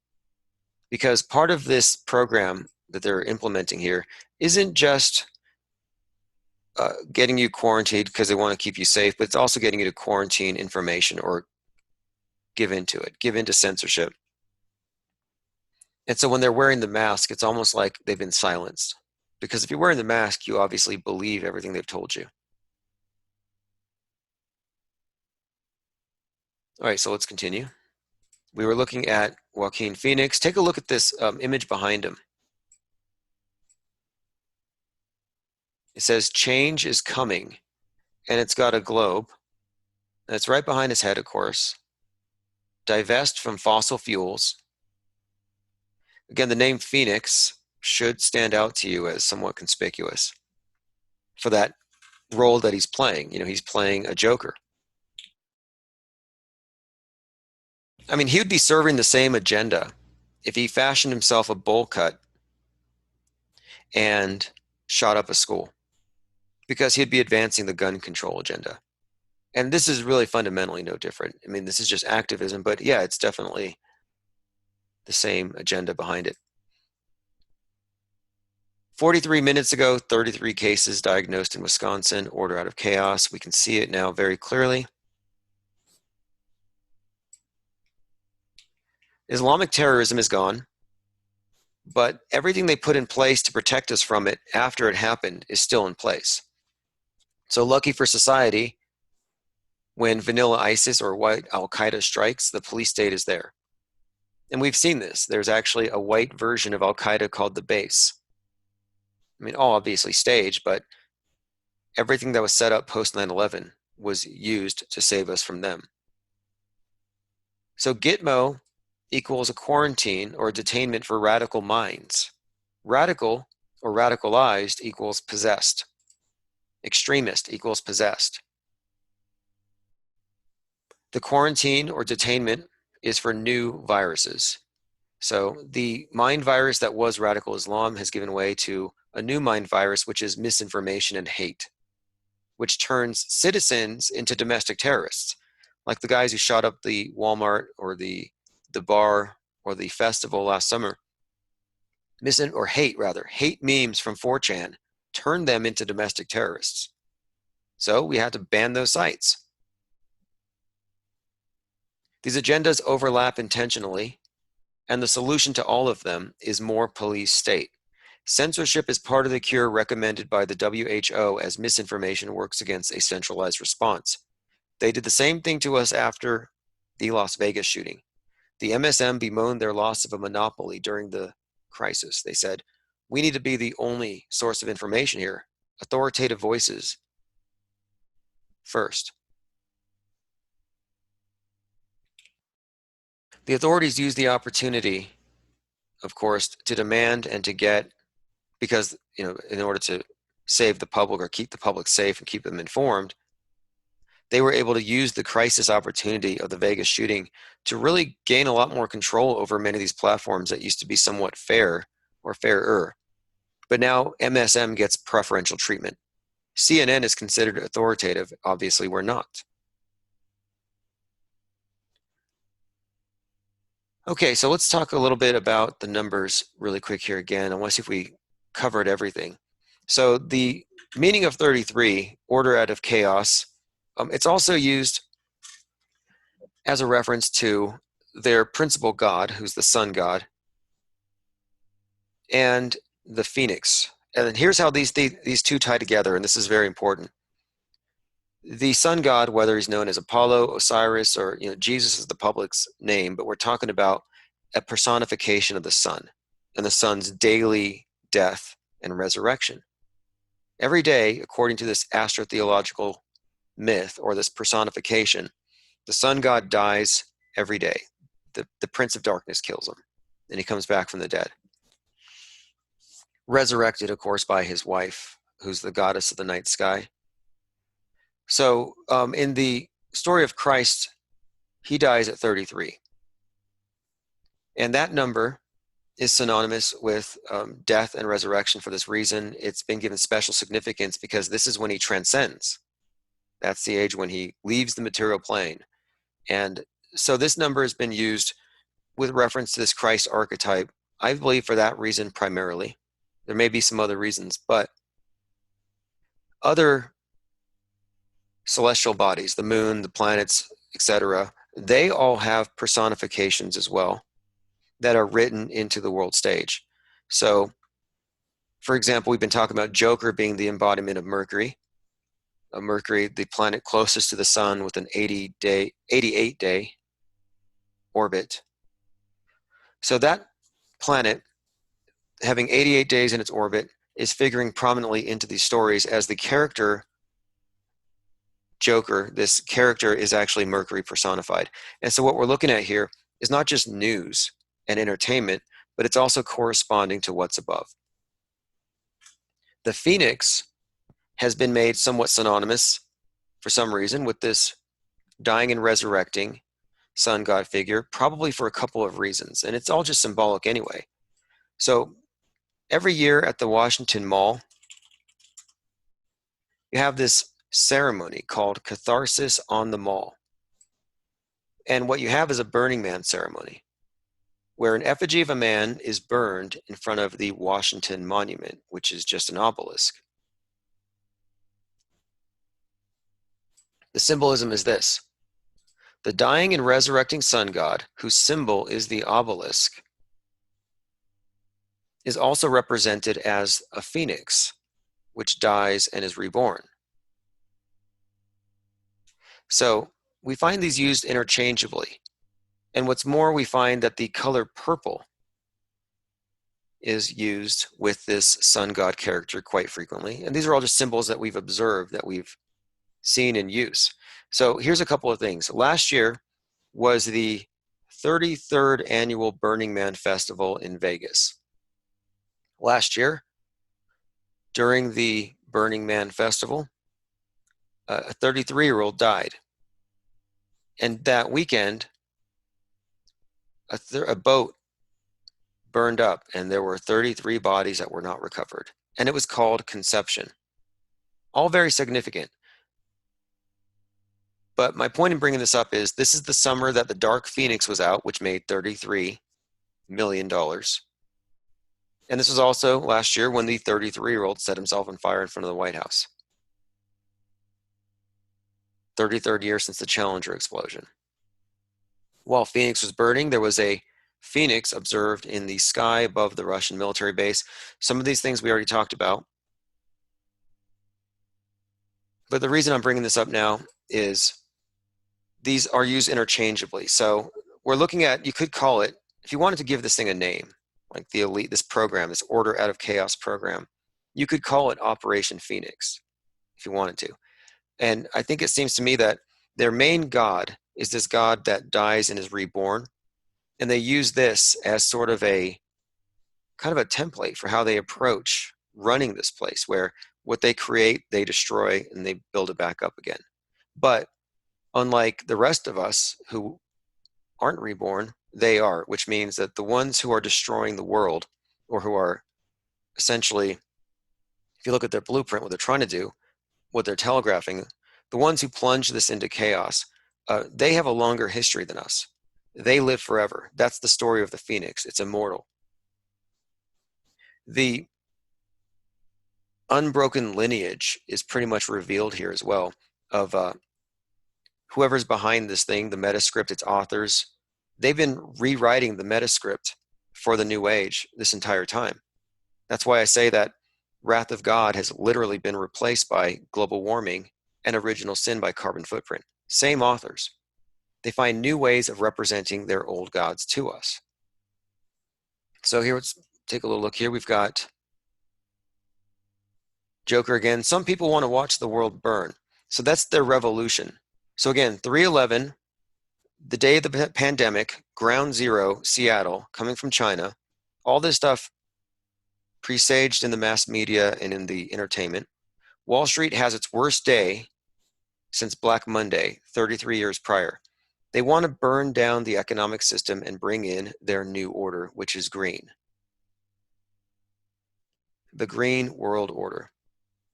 because part of this program that they're implementing here isn't just getting you quarantined because they want to keep you safe, but it's also getting you to quarantine information or give into it, give into censorship. And so when they're wearing the mask, it's almost like they've been silenced. Because if you're wearing the mask, you obviously believe everything they've told you. All right, so let's continue. We were looking at Joaquin Phoenix. Take a look at this image behind him. It says, change is coming. And it's got a globe. And it's right behind his head, of course. Divest from fossil fuels. Again, the name Phoenix should stand out to you as somewhat conspicuous for that role that he's playing. You know, he's playing a Joker. I mean, he would be serving the same agenda if he fashioned himself a bowl cut and shot up a school, because he'd be advancing the gun control agenda. And this is really fundamentally no different. I mean, this is just activism, but yeah, it's definitely the same agenda behind it. 43 minutes ago, 33 cases diagnosed in Wisconsin, order out of chaos. We can see it now very clearly. Islamic terrorism is gone. but everything they put in place to protect us from it after it happened is still in place. So lucky for society, when vanilla ISIS or white Al-Qaeda strikes, the police state is there. And we've seen this. There's actually a white version of Al-Qaeda called the Base. I mean, all obviously staged, but everything that was set up post 9/11 was used to save us from them. So Gitmo equals a quarantine or a detainment for radical minds. Radical or radicalized equals possessed. Extremist equals possessed. The quarantine or detainment is for new viruses. So the mind virus that was radical Islam has given way to a new mind virus, which is misinformation and hate, which turns citizens into domestic terrorists, like the guys who shot up the Walmart or the bar or the festival last summer. Hate memes from 4chan turned them into domestic terrorists. So we had to ban those sites. These agendas overlap intentionally, and the solution to all of them is more police state. Censorship is part of the cure recommended by the WHO as misinformation works against a centralized response. They did the same thing to us after the Las Vegas shooting. The MSM bemoaned their loss of a monopoly during the crisis. They said, "We need to be the only source of information here. Authoritative voices first." The authorities used the opportunity, of course, to demand and to get, because, in order to save the public or keep the public safe and keep them informed, they were able to use the crisis opportunity of the Vegas shooting to really gain a lot more control over many of these platforms that used to be somewhat fair or fairer. But now MSM gets preferential treatment. CNN is considered authoritative. Obviously, we're not. Okay, so let's talk a little bit about the numbers really quick here again. I want to see if we covered everything. So the meaning of 33, order out of chaos, it's also used as a reference to their principal god, who's the sun god, and the phoenix. And then here's how these two tie together, and this is very important. The sun god, whether he's known as Apollo, Osiris, or Jesus is the public's name, but we're talking about a personification of the sun and the sun's daily death and resurrection. Every day, according to this astrotheological myth or this personification, the sun god dies every day. The prince of darkness kills him, and he comes back from the dead. Resurrected, of course, by his wife, who's the goddess of the night sky. So in the story of Christ, he dies at 33. And that number is synonymous with death and resurrection for this reason. It's been given special significance because this is when he transcends. That's the age when he leaves the material plane. And so this number has been used with reference to this Christ archetype, I believe, for that reason primarily. There may be some other reasons, but other celestial bodies, the moon, the planets, etc., they all have personifications as well that are written into the world stage. So, for example, we've been talking about Joker being the embodiment of Mercury. Mercury, the planet closest to the sun with an 88-day orbit. So that planet, having 88 days in its orbit, is figuring prominently into these stories as the character Joker. This character is actually Mercury personified. And so what we're looking at here is not just news and entertainment, but it's also corresponding to what's above. The Phoenix has been made somewhat synonymous for some reason with this dying and resurrecting sun god figure, probably for a couple of reasons, and it's all just symbolic anyway. So every year at the Washington Mall, you have this ceremony called Catharsis on the Mall. And what you have is a Burning Man ceremony, where an effigy of a man is burned in front of the Washington Monument, which is just an obelisk. The symbolism is this: the dying and resurrecting sun god, whose symbol is the obelisk, is also represented as a phoenix, which dies and is reborn. So we find these used interchangeably. And what's more, we find that the color purple is used with this sun god character quite frequently. And these are all just symbols that we've observed, that we've seen in use. So here's a couple of things. Last year was the 33rd annual Burning Man Festival in Vegas. Last year, during the Burning Man Festival, a 33-year-old died. And that weekend, a boat burned up, and there were 33 bodies that were not recovered. And it was called Conception. All very significant. But my point in bringing this up is this is the summer that The Dark Phoenix was out, which made $33 million. And this was also last year when the 33-year-old set himself on fire in front of the White House. 33rd year since the Challenger explosion. While Phoenix was burning, there was a phoenix observed in the sky above the Russian military base. Some of these things we already talked about. But the reason I'm bringing this up now is these are used interchangeably. So we're looking at, you could call it, if you wanted to give this thing a name, like the elite, this program, this Order Out of Chaos program, you could call it Operation Phoenix if you wanted to. And I think it seems to me that their main god is this god that dies and is reborn. And they use this as sort of a kind of a template for how they approach running this place, where what they create, they destroy, and they build it back up again. But unlike the rest of us who aren't reborn, they are, which means that the ones who are destroying the world, or who are essentially, if you look at their blueprint, what they're trying to do, what they're telegraphing, the ones who plunge this into chaos, they have a longer history than us. They live forever. That's the story of the Phoenix. It's immortal. The unbroken lineage is pretty much revealed here as well of whoever's behind this thing, the Metascript, its authors. They've been rewriting the Metascript for the New Age this entire time. That's why I say that Wrath of God has literally been replaced by global warming and Original Sin by Carbon Footprint. Same authors. They find new ways of representing their old gods to us. So here, let's take a little look here. We've got Joker again. Some people want to watch the world burn. So that's their revolution. So again, 3/11, the day of the pandemic, Ground Zero, Seattle, coming from China, all this stuff presaged in the mass media and in the entertainment. Wall Street has its worst day since Black Monday, 33 years prior. They want to burn down the economic system and bring in their new order, which is green. The Green World Order,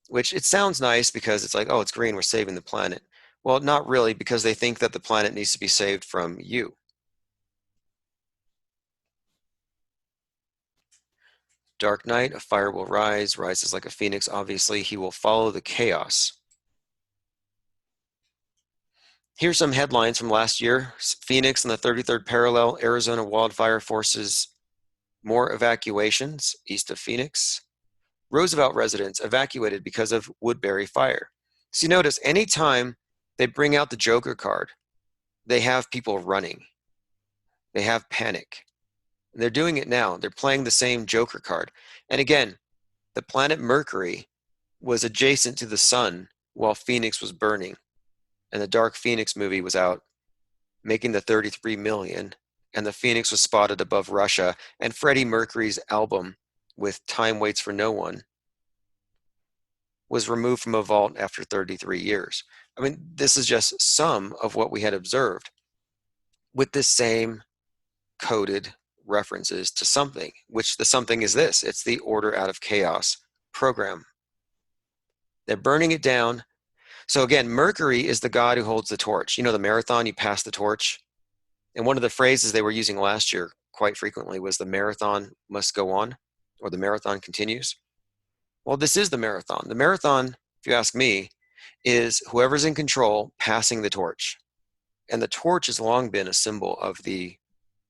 which it sounds nice because it's like, oh, it's green, we're saving the planet. Well, not really, because they think that the planet needs to be saved from you. Dark Knight, a fire will rise, rises like a phoenix, obviously. He will follow the chaos. Here's some headlines from last year. Phoenix in the 33rd parallel, Arizona wildfire forces more evacuations east of Phoenix. Roosevelt residents evacuated because of Woodbury fire. So you notice anytime they bring out the Joker card, they have people running. They have panic. And they're doing it now. They're playing the same Joker card. And again, the planet Mercury was adjacent to the sun while Phoenix was burning. And the Dark Phoenix movie was out, making the 33 million. And the Phoenix was spotted above Russia. And Freddie Mercury's album with Time Waits for No One was removed from a vault after 33 years. I mean, this is just some of what we had observed with this same coded references to something, which the something is this. It's the Order Out of Chaos program. They're burning it down. So again, Mercury is the god who holds the torch. You know, the marathon, you pass the torch. And one of the phrases they were using last year quite frequently was the marathon must go on, or the marathon continues. Well, this is the marathon. The marathon, if you ask me, is whoever's in control passing the torch. And the torch has long been a symbol of the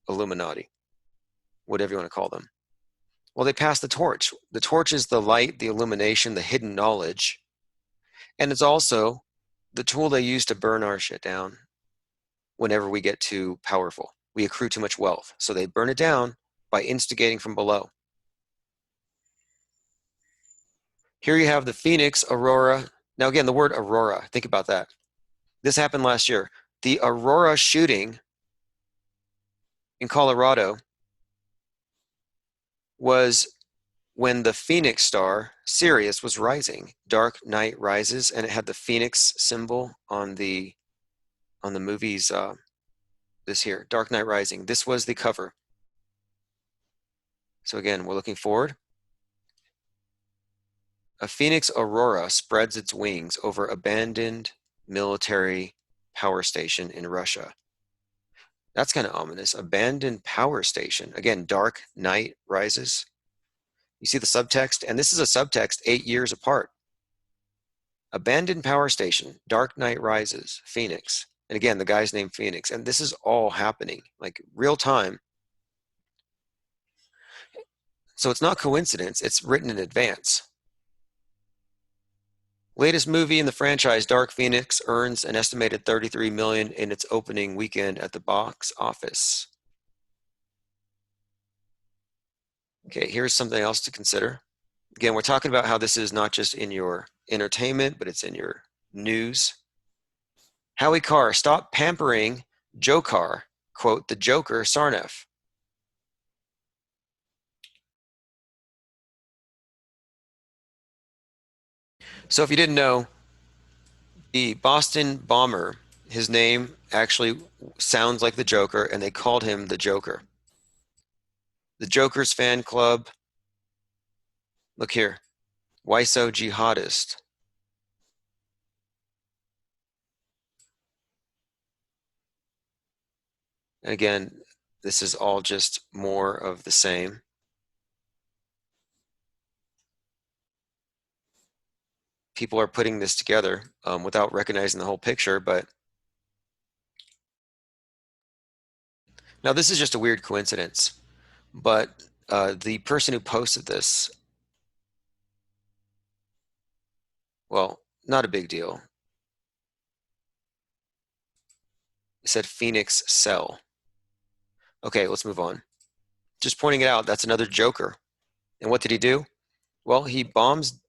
Illuminati, whatever you want to call them. Well, they pass the torch. The torch is the light, the illumination, the hidden knowledge. And it's also the tool they use to burn our shit down whenever we get too powerful. We accrue too much wealth. So they burn it down by instigating from below. Here you have the Phoenix Aurora. Now again, the word Aurora, think about that. This happened last year. The Aurora shooting in Colorado was when the Phoenix star, Sirius, was rising. Dark Knight Rises, and it had the Phoenix symbol on the movies this here, Dark Knight Rising. This was the cover. So again, we're looking forward. A Phoenix Aurora spreads its wings over abandoned military power station in Russia. That's kind of ominous. Abandoned power station. Again, Dark Knight Rises. You see the subtext, and this is a subtext 8 years apart. Abandoned power station, Dark Knight Rises, Phoenix. And again, the guy's named Phoenix. And this is all happening, like real time. So it's not coincidence, it's written in advance. Latest movie in the franchise, Dark Phoenix, earns an estimated $33 million in its opening weekend at the box office. Okay, here's something else to consider. Again, we're talking about how this is not just in your entertainment, but it's in your news. Howie Carr, stop pampering Joker, quote, the Joker, Sarnoff. So if you didn't know, the Boston bomber, his name actually sounds like the Joker, and they called him the Joker. The Joker's fan club, look here, Waiso Jihadist. And again, this is all just more of the same. People are putting this together without recognizing the whole picture, but now this is just a weird coincidence, but the person who posted this, well, not a big deal. It said Phoenix Cell. Okay, let's move on. Just pointing it out, that's another Joker. And what did he do? Well, he bombs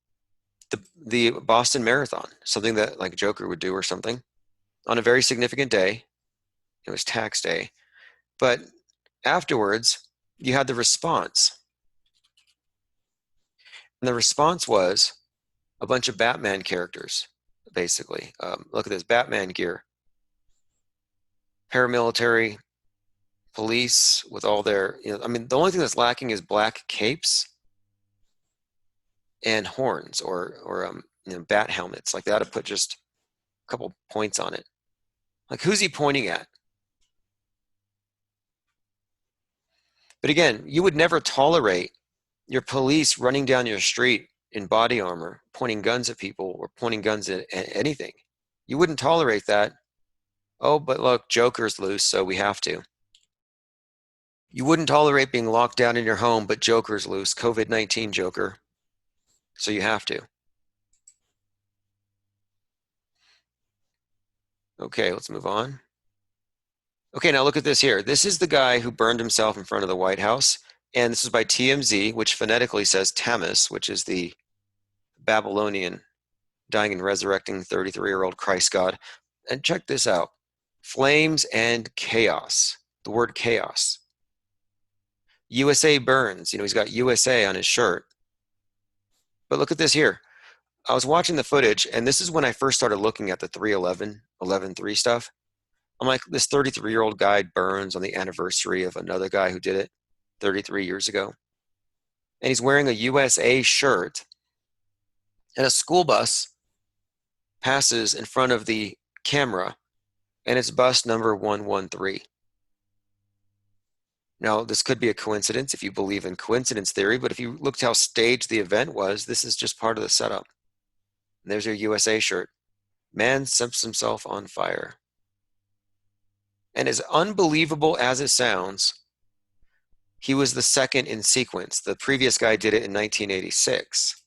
the Boston Marathon, something that like Joker would do or something, on a very significant day. It was tax day. But afterwards, you had the response. And the response was a bunch of Batman characters, basically. Look at this, Batman gear. Paramilitary police with all their, I mean, the only thing that's lacking is black capes and horns or bat helmets. Like they ought to put just a couple points on it. Like, who's he pointing at? But again, you would never tolerate your police running down your street in body armor, pointing guns at people or pointing guns at anything. You wouldn't tolerate that. Oh, but look, Joker's loose, so we have to. You wouldn't tolerate being locked down in your home, but Joker's loose, COVID-19 Joker. So you have to. Okay, let's move on. Okay, now look at this here. This is the guy who burned himself in front of the White House. And this is by TMZ, which phonetically says Tammuz, which is the Babylonian dying and resurrecting 33-year-old Christ god. And check this out. Flames and chaos. The word chaos. USA burns. He's got USA on his shirt. But look at this here. I was watching the footage, and this is when I first started looking at the 3/11, 11/3 stuff. I'm like, this 33-year-old guy burns on the anniversary of another guy who did it 33 years ago. And he's wearing a USA shirt, and a school bus passes in front of the camera, and it's bus number 113. Now, this could be a coincidence if you believe in coincidence theory, but if you looked how staged the event was, this is just part of the setup. And there's your USA shirt. Man sets himself on fire. And as unbelievable as it sounds, He was the second in sequence. The previous guy did it in 1986.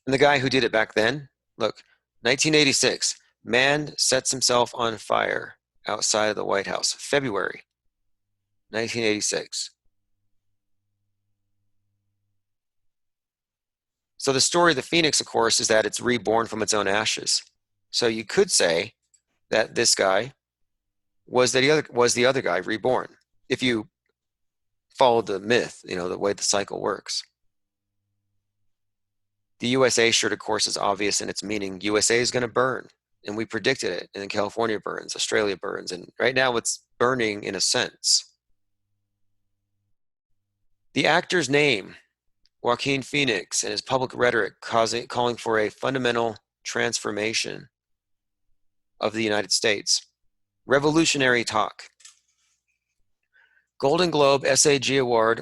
And the guy who did it back then, look, 1986, man sets himself on fire outside of the White House, February 1986. So the story of the Phoenix, of course, is that it's reborn from its own ashes. So you could say that this guy was the other guy reborn, if you followed the myth, the way the cycle works. The USA shirt, of course, is obvious in its meaning. USA is going to burn, and we predicted it. And then California burns, Australia burns, and right now it's burning in a sense. The actor's name, Joaquin Phoenix, and his public rhetoric calling for a fundamental transformation of the United States. Revolutionary talk. Golden Globe SAG Award.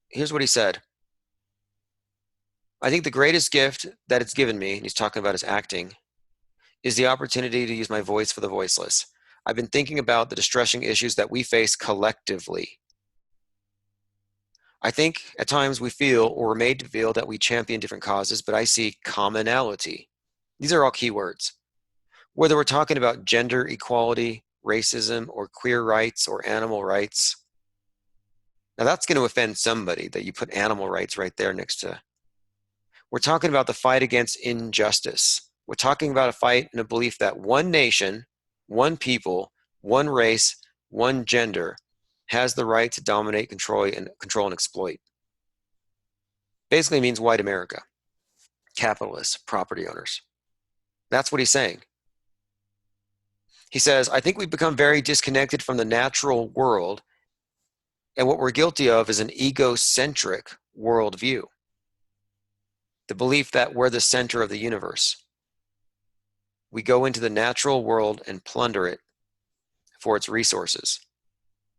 Here's what he said. I think the greatest gift that it's given me, and he's talking about his acting, is the opportunity to use my voice for the voiceless. I've been thinking about the distressing issues that we face collectively. I think at times we feel, or we're made to feel, that we champion different causes, but I see commonality. These are all key words. Whether we're talking about gender equality, racism, or queer rights, or animal rights. Now that's going to offend somebody that you put animal rights right there next to. We're talking about the fight against injustice. We're talking about a fight and a belief that one nation, one people, one race, one gender has the right to dominate, control, and exploit. Basically means white America, capitalists, property owners. That's what he's saying. He says, I think we've become very disconnected from the natural world, and what we're guilty of is an egocentric worldview. The belief that we're the center of the universe. We go into the natural world and plunder it for its resources.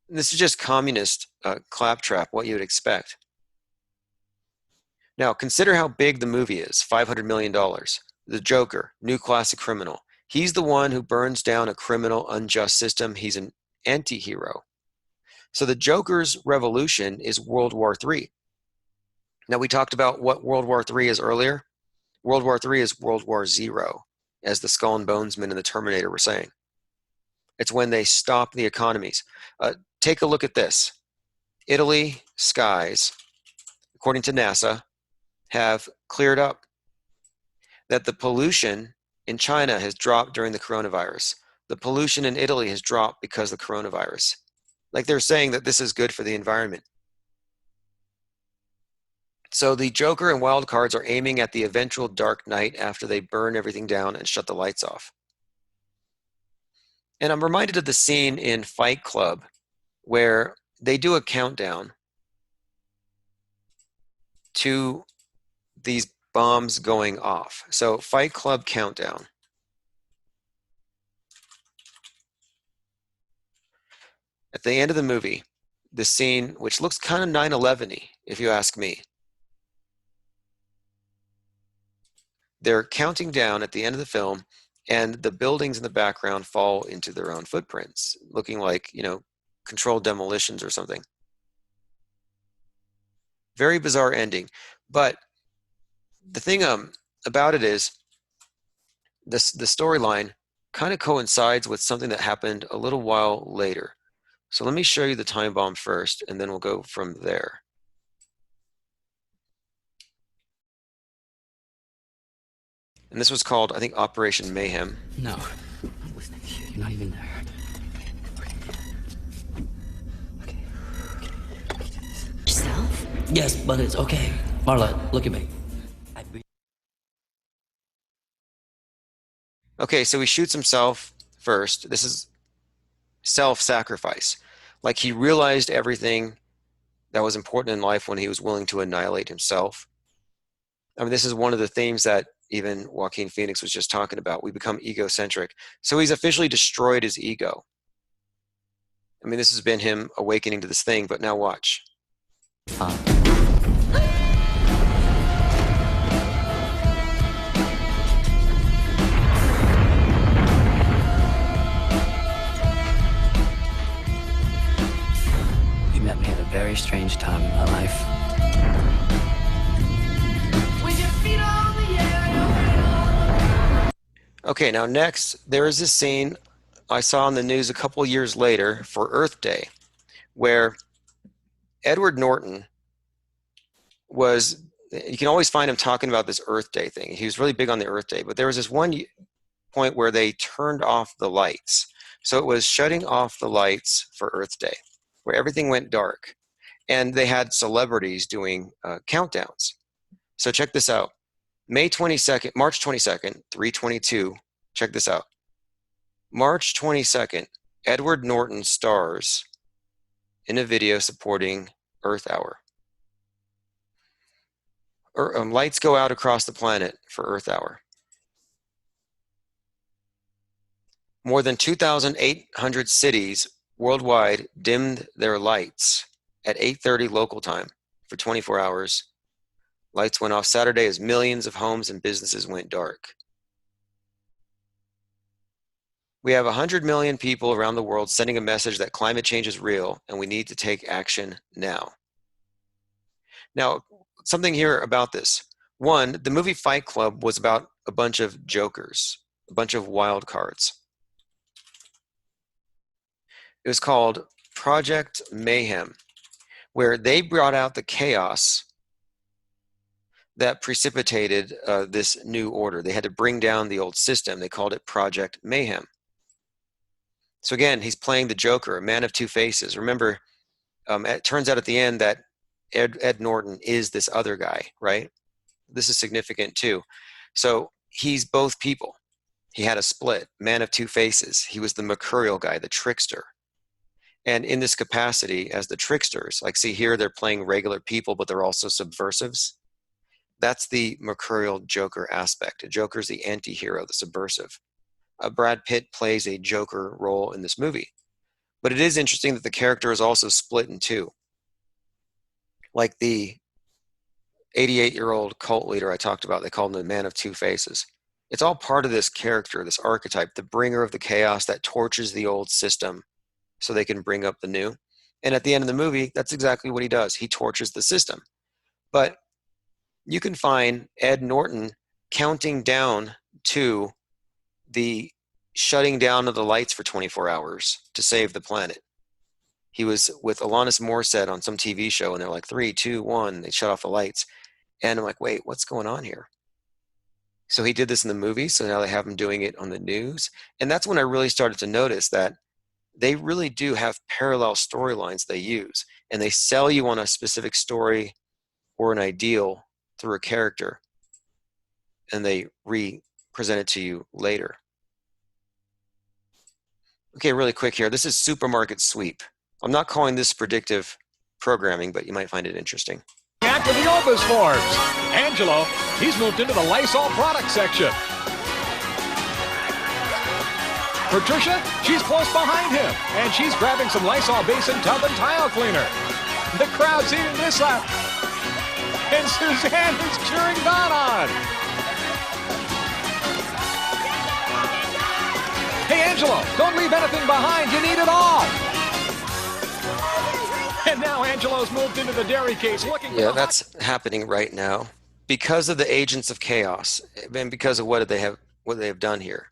And this is just communist claptrap, what you would expect. Now, consider how big the movie is, $500 million. The Joker, new classic criminal. He's the one who burns down a criminal, unjust system. He's an anti-hero. So the Joker's revolution is World War III. Now, we talked about what World War III is earlier. World War III is World War Zero, as the Skull and Bonesmen and the Terminator were saying. It's when they stop the economies. Take a look at this. Italy skies, according to NASA, have cleared up. That the pollution in China has dropped during the coronavirus. The pollution in Italy has dropped because of the coronavirus. Like they're saying that this is good for the environment. So the Joker and Wild Cards are aiming at the eventual dark night after they burn everything down and shut the lights off. And I'm reminded of the scene in Fight Club where they do a countdown to these bombs going off. So Fight Club countdown. At the end of the movie, the scene, which looks kind of 9/11-y, if you ask me. They're counting down at the end of the film, and the buildings in the background fall into their own footprints, looking like, controlled demolitions or something. Very bizarre ending. But the thing about it is, the storyline kind of coincides with something that happened a little while later. So let me show you the time bomb first, and then we'll go from there. And this was called, I think, Operation Mayhem. No, I'm listening to you. You're not even there. Okay. Yourself? Yes, but it's okay. Marla, look at me. Okay, so he shoots himself first. This is self-sacrifice. Like he realized everything that was important in life when he was willing to annihilate himself. I mean, this is one of the themes that even Joaquin Phoenix was just talking about. We become egocentric. So he's officially destroyed his ego. I mean, this has been him awakening to this thing, but now watch. very strange time in my life. Okay, now next, there is this scene I saw in the news a couple years later for Earth Day, where Edward Norton was, you can always find him talking about this Earth Day thing. He was really big on the Earth Day, but there was this one point where they turned off the lights. So it was shutting off the lights for Earth Day, where everything went dark. And they had celebrities doing countdowns. So check this out. March 22nd, 322. Check this out. March 22nd, Edward Norton stars in a video supporting Earth Hour. Lights go out across the planet for Earth Hour. More than 2,800 cities worldwide dimmed their lights at 8:30 local time for 24 hours. Lights went off Saturday as millions of homes and businesses went dark. We have 100 million people around the world sending a message that climate change is real and we need to take action now. Now, something here about this. One, the movie Fight Club was about a bunch of jokers, a bunch of wild cards. It was called Project Mayhem, where they brought out the chaos that precipitated this new order. They had to bring down the old system. They called it Project Mayhem. So again, he's playing the Joker, a man of two faces. Remember, it turns out at the end that Ed Norton is this other guy, right? This is significant too. So he's both people. He had a split, man of two faces. He was the mercurial guy, the trickster. And in this capacity as the tricksters, like see here, they're playing regular people, but they're also subversives. That's the mercurial Joker aspect. A Joker is the anti-hero, the subversive. Brad Pitt plays a Joker role in this movie. But it is interesting that the character is also split in two. Like the 88-year-old cult leader I talked about, they called him the man of two faces. It's all part of this character, this archetype, the bringer of the chaos that torches the old system so they can bring up the new. And at the end of the movie, that's exactly what he does. He torches the system. But you can find Ed Norton counting down to the shutting down of the lights for 24 hours to save the planet. He was with Alanis Morissette on some TV show, and they're like, 3, 2, 1, they shut off the lights. And I'm like, wait, what's going on here? So he did this in the movie, so now they have him doing it on the news. And that's when I really started to notice that they really do have parallel storylines they use, and they sell you on a specific story or an ideal through a character, and they re-present it to you later. Okay, really quick here. This is Supermarket Sweep. I'm not calling this predictive programming, but you might find it interesting. Back with the Obus Forbes. Angelo, he's moved into the Lysol product section. Patricia, she's close behind him, and she's grabbing some Lysol basin tub and tile cleaner. The crowd's eating this up. And Suzanne is cheering Don on. Hey, Angelo, don't leave anything behind. You need it all. And now Angelo's moved into the dairy case looking. Yeah, that's happening right now because of the agents of chaos and because of what they have done here,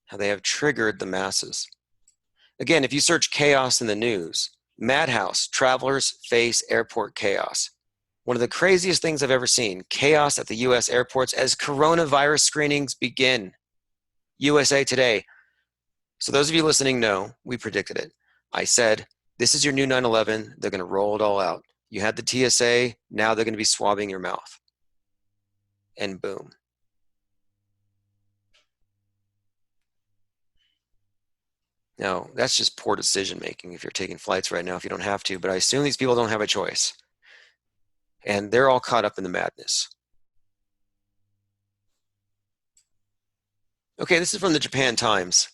how they have triggered the masses. Again, if you search chaos in the news, Madhouse, travelers face airport chaos. One of the craziest things I've ever seen, chaos at the U.S. airports as coronavirus screenings begin. USA Today. So those of you listening know, we predicted it. I said, this is your new 9/11. They're going to roll it all out. You had the TSA. Now they're going to be swabbing your mouth. And boom. Now, that's just poor decision making if you're taking flights right now, if you don't have to. But I assume these people don't have a choice. And they're all caught up in the madness. Okay, this is from the Japan Times.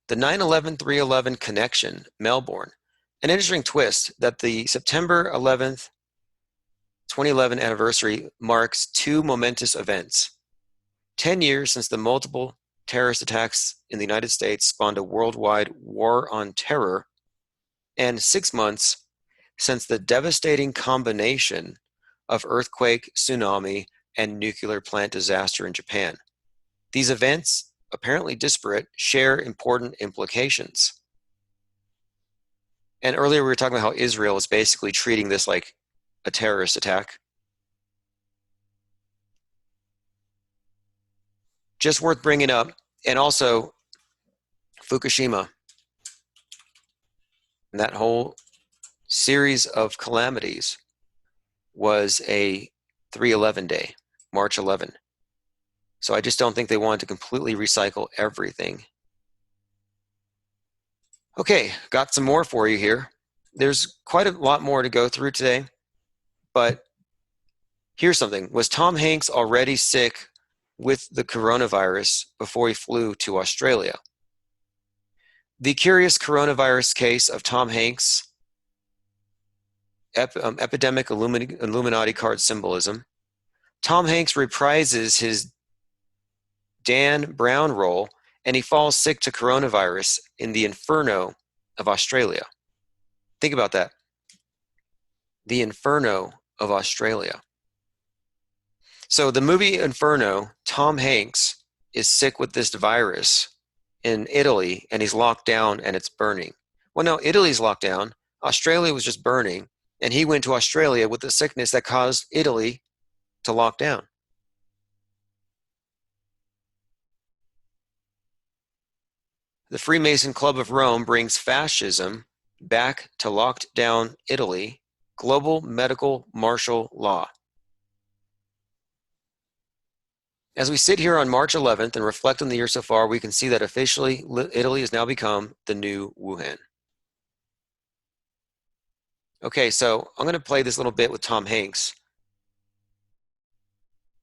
The 9/11-3/11 connection, Melbourne. An interesting twist that the September 11th, 2011 anniversary marks two momentous events. 10 years since the multiple terrorist attacks in the United States spawned a worldwide war on terror, and 6 months since the devastating combination of earthquake, tsunami, and nuclear plant disaster in Japan. These events, apparently disparate, share important implications. And earlier we were talking about how Israel is basically treating this like a terrorist attack. Just worth bringing up, and also Fukushima, and that whole series of calamities was a 3/11 day, March 11. So I just don't think they wanted to completely recycle everything. Okay, got some more for you here. There's quite a lot more to go through today, but here's something. Was Tom Hanks already sick with the coronavirus before he flew to Australia? The curious coronavirus case of Tom Hanks, epidemic Illuminati card symbolism. Tom Hanks reprises his Dan Brown role, and he falls sick to coronavirus in the Inferno of Australia. Think about that. The Inferno of Australia. So the movie Inferno, Tom Hanks is sick with this virus in Italy, and he's locked down and it's burning. Well, no, Italy's locked down. Australia was just burning, and he went to Australia with the sickness that caused Italy to lock down. The Freemason Club of Rome brings fascism back to locked down Italy. Global medical martial law. As we sit here on March 11th and reflect on the year so far, we can see that officially Italy has now become the new Wuhan. Okay, so I'm going to play this little bit with Tom Hanks.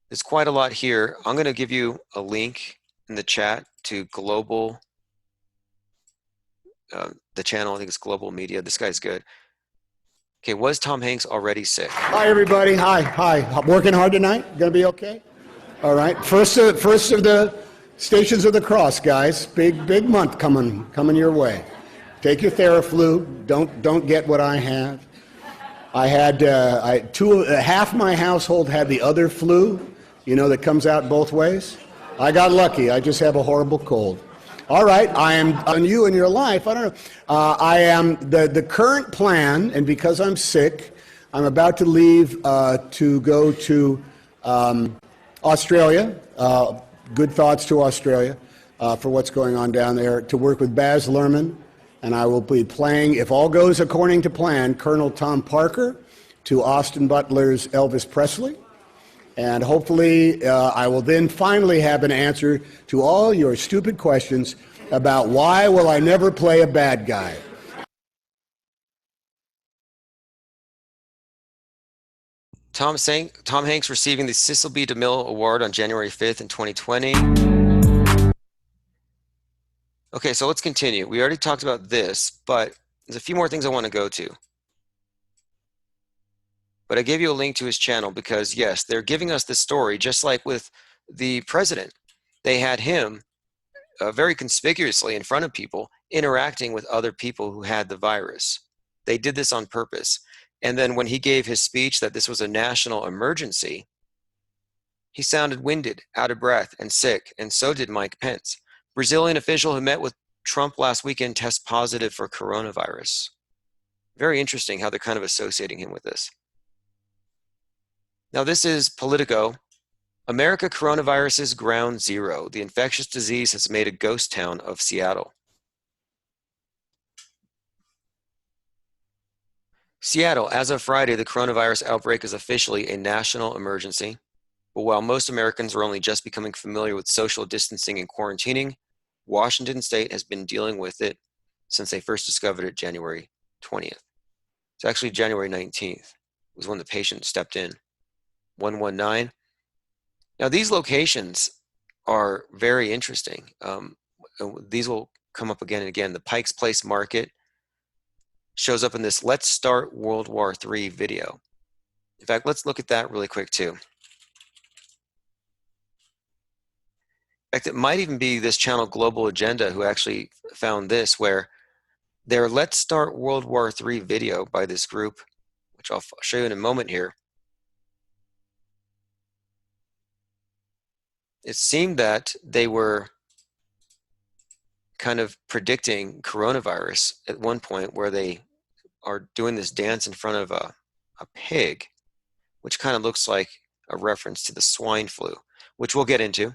There's quite a lot here. I'm going to give you a link in the chat to Global, the channel, I think it's Global Media. This guy's good. Okay, was Tom Hanks already sick? Hi, everybody. Hi. Working hard tonight? Gonna be okay? All right. First of the Stations of the Cross, guys. Big month coming your way. Take your Theraflu. Don't get what I have. I had half my household had the other flu, you know, that comes out both ways. I got lucky. I just have a horrible cold. All right, I am on you in your life. I don't know. I am the current plan, and because I'm sick, I'm about to leave to go to Australia. Good thoughts to Australia for what's going on down there, to work with Baz Luhrmann, and I will be playing, if all goes according to plan, Colonel Tom Parker to Austin Butler's Elvis Presley. And hopefully I will then finally have an answer to all your stupid questions about why will I never play a bad guy. Tom Hanks receiving the Cecil B. DeMille Award on January 5th in 2020. Okay, so let's continue. We already talked about this, but there's a few more things I want to go to. But I gave you a link to his channel because, yes, they're giving us this story, just like with the president. They had him very conspicuously in front of people interacting with other people who had the virus. They did this on purpose. And then when he gave his speech that this was a national emergency, he sounded winded, out of breath, and sick, and so did Mike Pence. Brazilian official who met with Trump last weekend tests positive for coronavirus. Very interesting how they're kind of associating him with this. Now this is Politico. America coronavirus is ground zero. The infectious disease has made a ghost town of Seattle. Seattle, as of Friday, the coronavirus outbreak is officially a national emergency. But while most Americans are only just becoming familiar with social distancing and quarantining, Washington State has been dealing with it since they first discovered it January 20th. It's actually January 19th was when the patient stepped in. 119. Now these locations are very interesting. These will come up again and again. The Pike's Place Market shows up in this Let's Start World War III video. In fact, let's look at that really quick too. In fact, it might even be this channel Global Agenda who actually found this, where their Let's Start World War III video by this group, which I'll show you in a moment here. It seemed that they were kind of predicting coronavirus at one point, where they are doing this dance in front of a pig, which kind of looks like a reference to the swine flu, which we'll get into.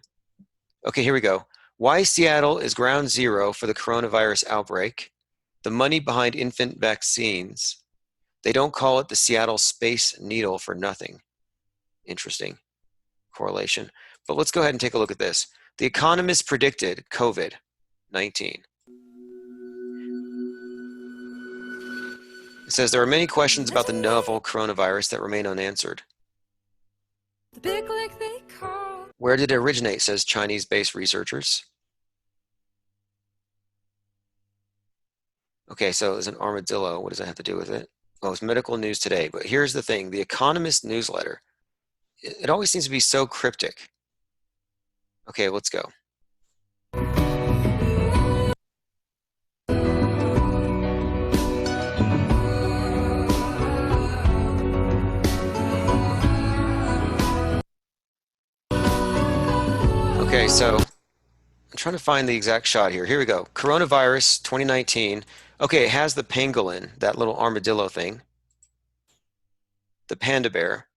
Okay, here we go. Why Seattle is ground zero for the coronavirus outbreak. The money behind infant vaccines. They don't call it the Seattle Space Needle for nothing. Interesting correlation. But let's go ahead and take a look at this. The Economist predicted COVID-19. It says there are many questions about the novel coronavirus that remain unanswered. Where did it originate, says Chinese-based researchers. Okay, so there's an armadillo. What does that have to do with it? Oh, it's medical news today. But here's the thing. The Economist newsletter, it always seems to be so cryptic. Okay, let's go. Okay, so I'm trying to find the exact shot here. Here we go. Coronavirus 2019. Okay, it has the pangolin, that little armadillo thing. The panda bear.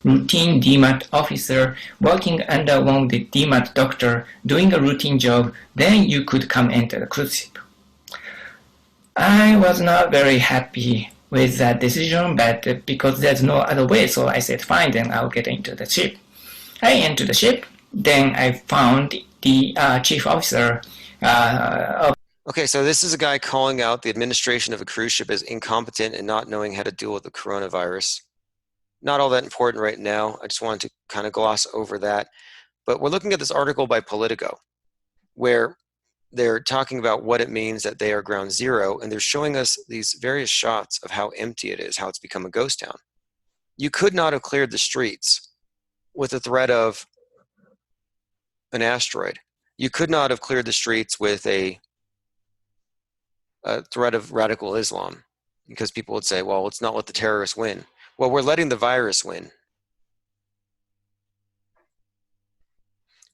Routine DMAT officer working under one of the DMAT doctor doing a routine job, then you could come enter the cruise ship. I was not very happy with that decision, but because there's no other way, so I said fine, then I'll get into the ship. I entered the ship, then I found the chief officer of. Okay, so this is a guy calling out the administration of a cruise ship as incompetent and not knowing how to deal with the coronavirus. Not all that important right now. I just wanted to kind of gloss over that. But we're looking at this article by Politico, where they're talking about what it means that they are ground zero, and they're showing us these various shots of how empty it is, how it's become a ghost town. You could not have cleared the streets with the threat of an asteroid. You could not have cleared the streets with a threat of radical Islam, because people would say, well, let's not let the terrorists win. Well, we're letting the virus win.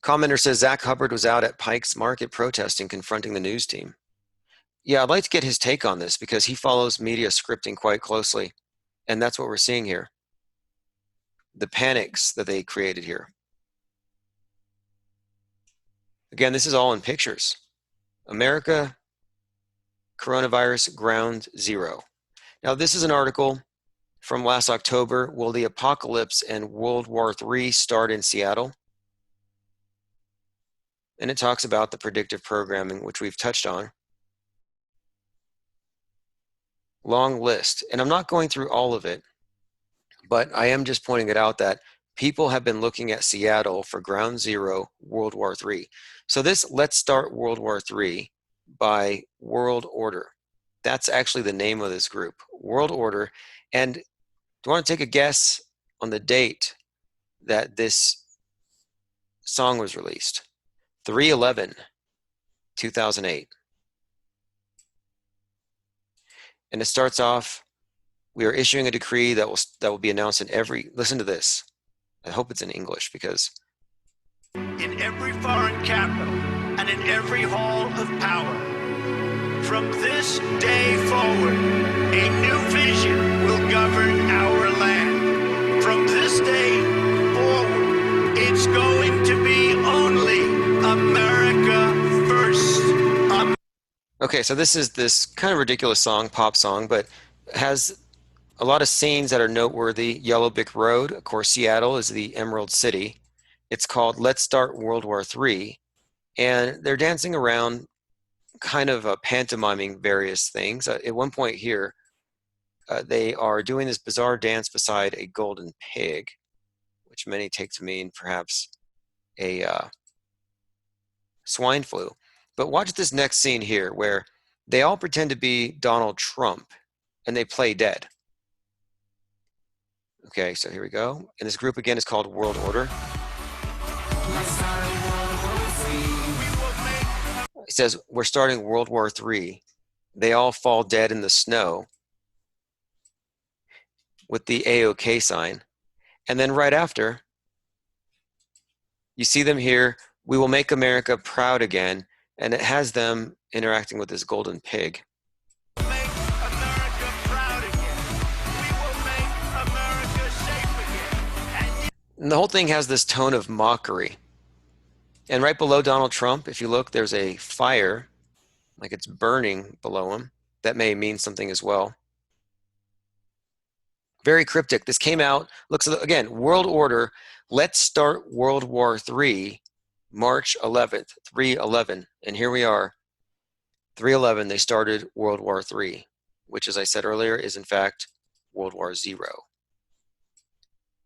Commenter says Zach Hubbard was out at Pike's Market protesting, confronting the news team. Yeah, I'd like to get his take on this because he follows media scripting quite closely. And that's what we're seeing here. The panics that they created here. Again, this is all in pictures. America, coronavirus, ground zero. Now, this is an article from last October. Will the apocalypse and World War III start in Seattle? And it talks about the predictive programming, which we've touched on. Long list. And I'm not going through all of it, but I am just pointing it out that people have been looking at Seattle for ground zero, World War III. So this Let's Start World War III by World Order. That's actually the name of this group, World Order. And do you want to take a guess on the date that this song was released? 3/11/2008. And it starts off, we are issuing a decree that will be announced in every, listen to this. I hope it's in English because. In every foreign capital and in every hall of power, from this day forward, a new vision will govern our land. From this day forward, it's going to be only America first. Okay, so this is this kind of ridiculous song, pop song, but has a lot of scenes that are noteworthy. Yellow Brick Road, of course, Seattle is the Emerald City. It's called Let's Start World War III. And they're dancing around, kind of pantomiming various things. At one point here, they are doing this bizarre dance beside a golden pig, which many take to mean perhaps a swine flu. But watch this next scene here where they all pretend to be Donald Trump and they play dead. Okay, so here we go. And this group again is called World Order. He says, we're starting World War III. They all fall dead in the snow with the AOK sign. And then right after, you see them here, we will make America proud again. And it has them interacting with this golden pig. And the whole thing has this tone of mockery. And right below Donald Trump, if you look, there's a fire, like it's burning below him. That may mean something as well. Very cryptic. This came out, looks, again, World Order, let's start World War III, March 11th, 3/11. And here we are, 3/11, they started World War III, which, as I said earlier, is in fact World War Zero,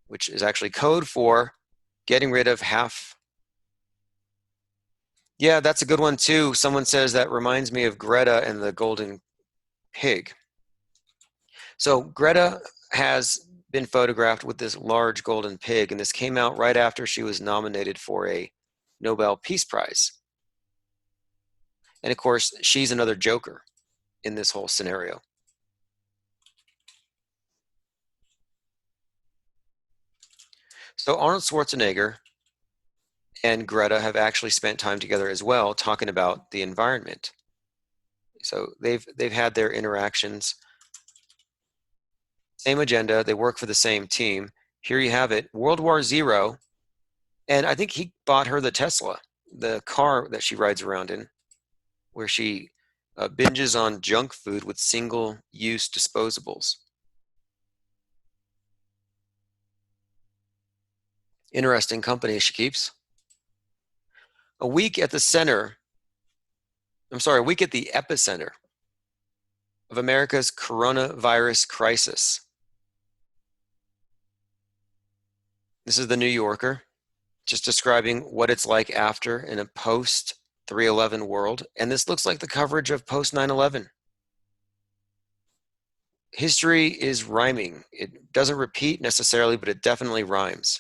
which is actually code for getting rid of half. Yeah, that's a good one too. Someone says that reminds me of Greta and the golden pig. So Greta has been photographed with this large golden pig, and this came out right after she was nominated for a Nobel Peace Prize. And of course, she's another joker in this whole scenario. So Arnold Schwarzenegger and Greta have actually spent time together as well, talking about the environment. So they've had their interactions. Same agenda, they work for the same team. Here you have it, World War Zero. And I think he bought her the Tesla, the car that she rides around in, where she binges on junk food with single-use disposables. Interesting company she keeps. A week at the epicenter of America's coronavirus crisis. This is the New Yorker, just describing what it's like after in a post 3/11 world. And this looks like the coverage of post 9/11. History is rhyming. It doesn't repeat necessarily, but it definitely rhymes.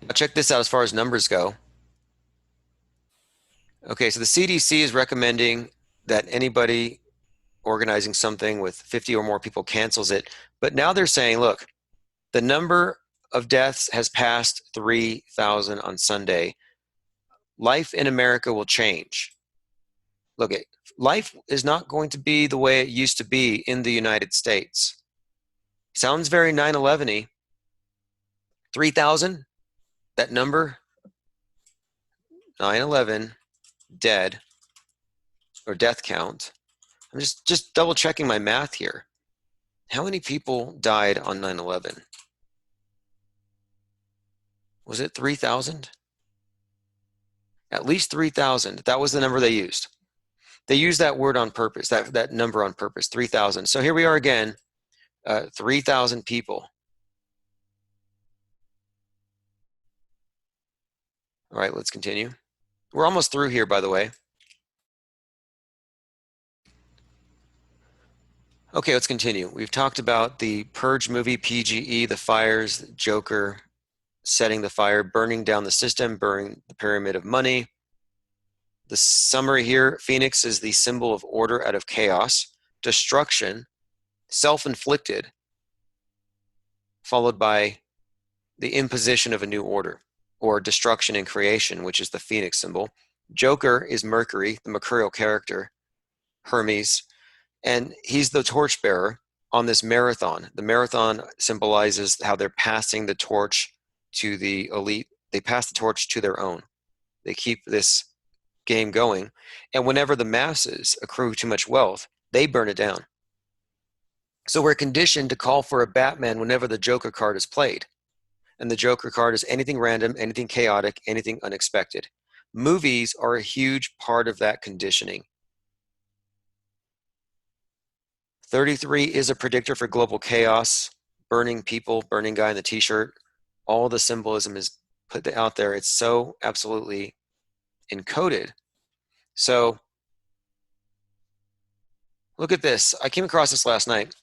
Now check this out as far as numbers go. Okay, so the CDC is recommending that anybody organizing something with 50 or more people cancels it. But now they're saying, look, the number of deaths has passed 3,000 on Sunday. Life in America will change. Look, life is not going to be the way it used to be in the United States. Sounds very 9/11-y. 3,000, that number, 9/11, dead, or death count. I'm just double checking my math here. How many people died on 9/11? Was it 3,000? At least 3,000. That was the number they used. They used that word on purpose, that number on purpose, 3,000. So here we are again, 3,000 people. All right, let's continue. We're almost through here, by the way. Okay, let's continue. We've talked about the Purge movie, PGE, the fires, Joker setting the fire, burning down the system, burning the pyramid of money. The summary here, Phoenix is the symbol of order out of chaos, destruction, self-inflicted, followed by the imposition of a new order, or destruction and creation, which is the Phoenix symbol. Joker is Mercury, the mercurial character, Hermes, and he's the torchbearer on this marathon. The marathon symbolizes how they're passing the torch to the elite. They pass the torch to their own. They keep this game going. And whenever the masses accrue too much wealth, they burn it down. So we're conditioned to call for a Batman whenever the Joker card is played. And the Joker card is anything random, anything chaotic, anything unexpected. Movies are a huge part of that conditioning. 33 is a predictor for global chaos, burning people, burning guy in the t-shirt. All the symbolism is put out there. It's so absolutely encoded. So look at this. I came across this last night.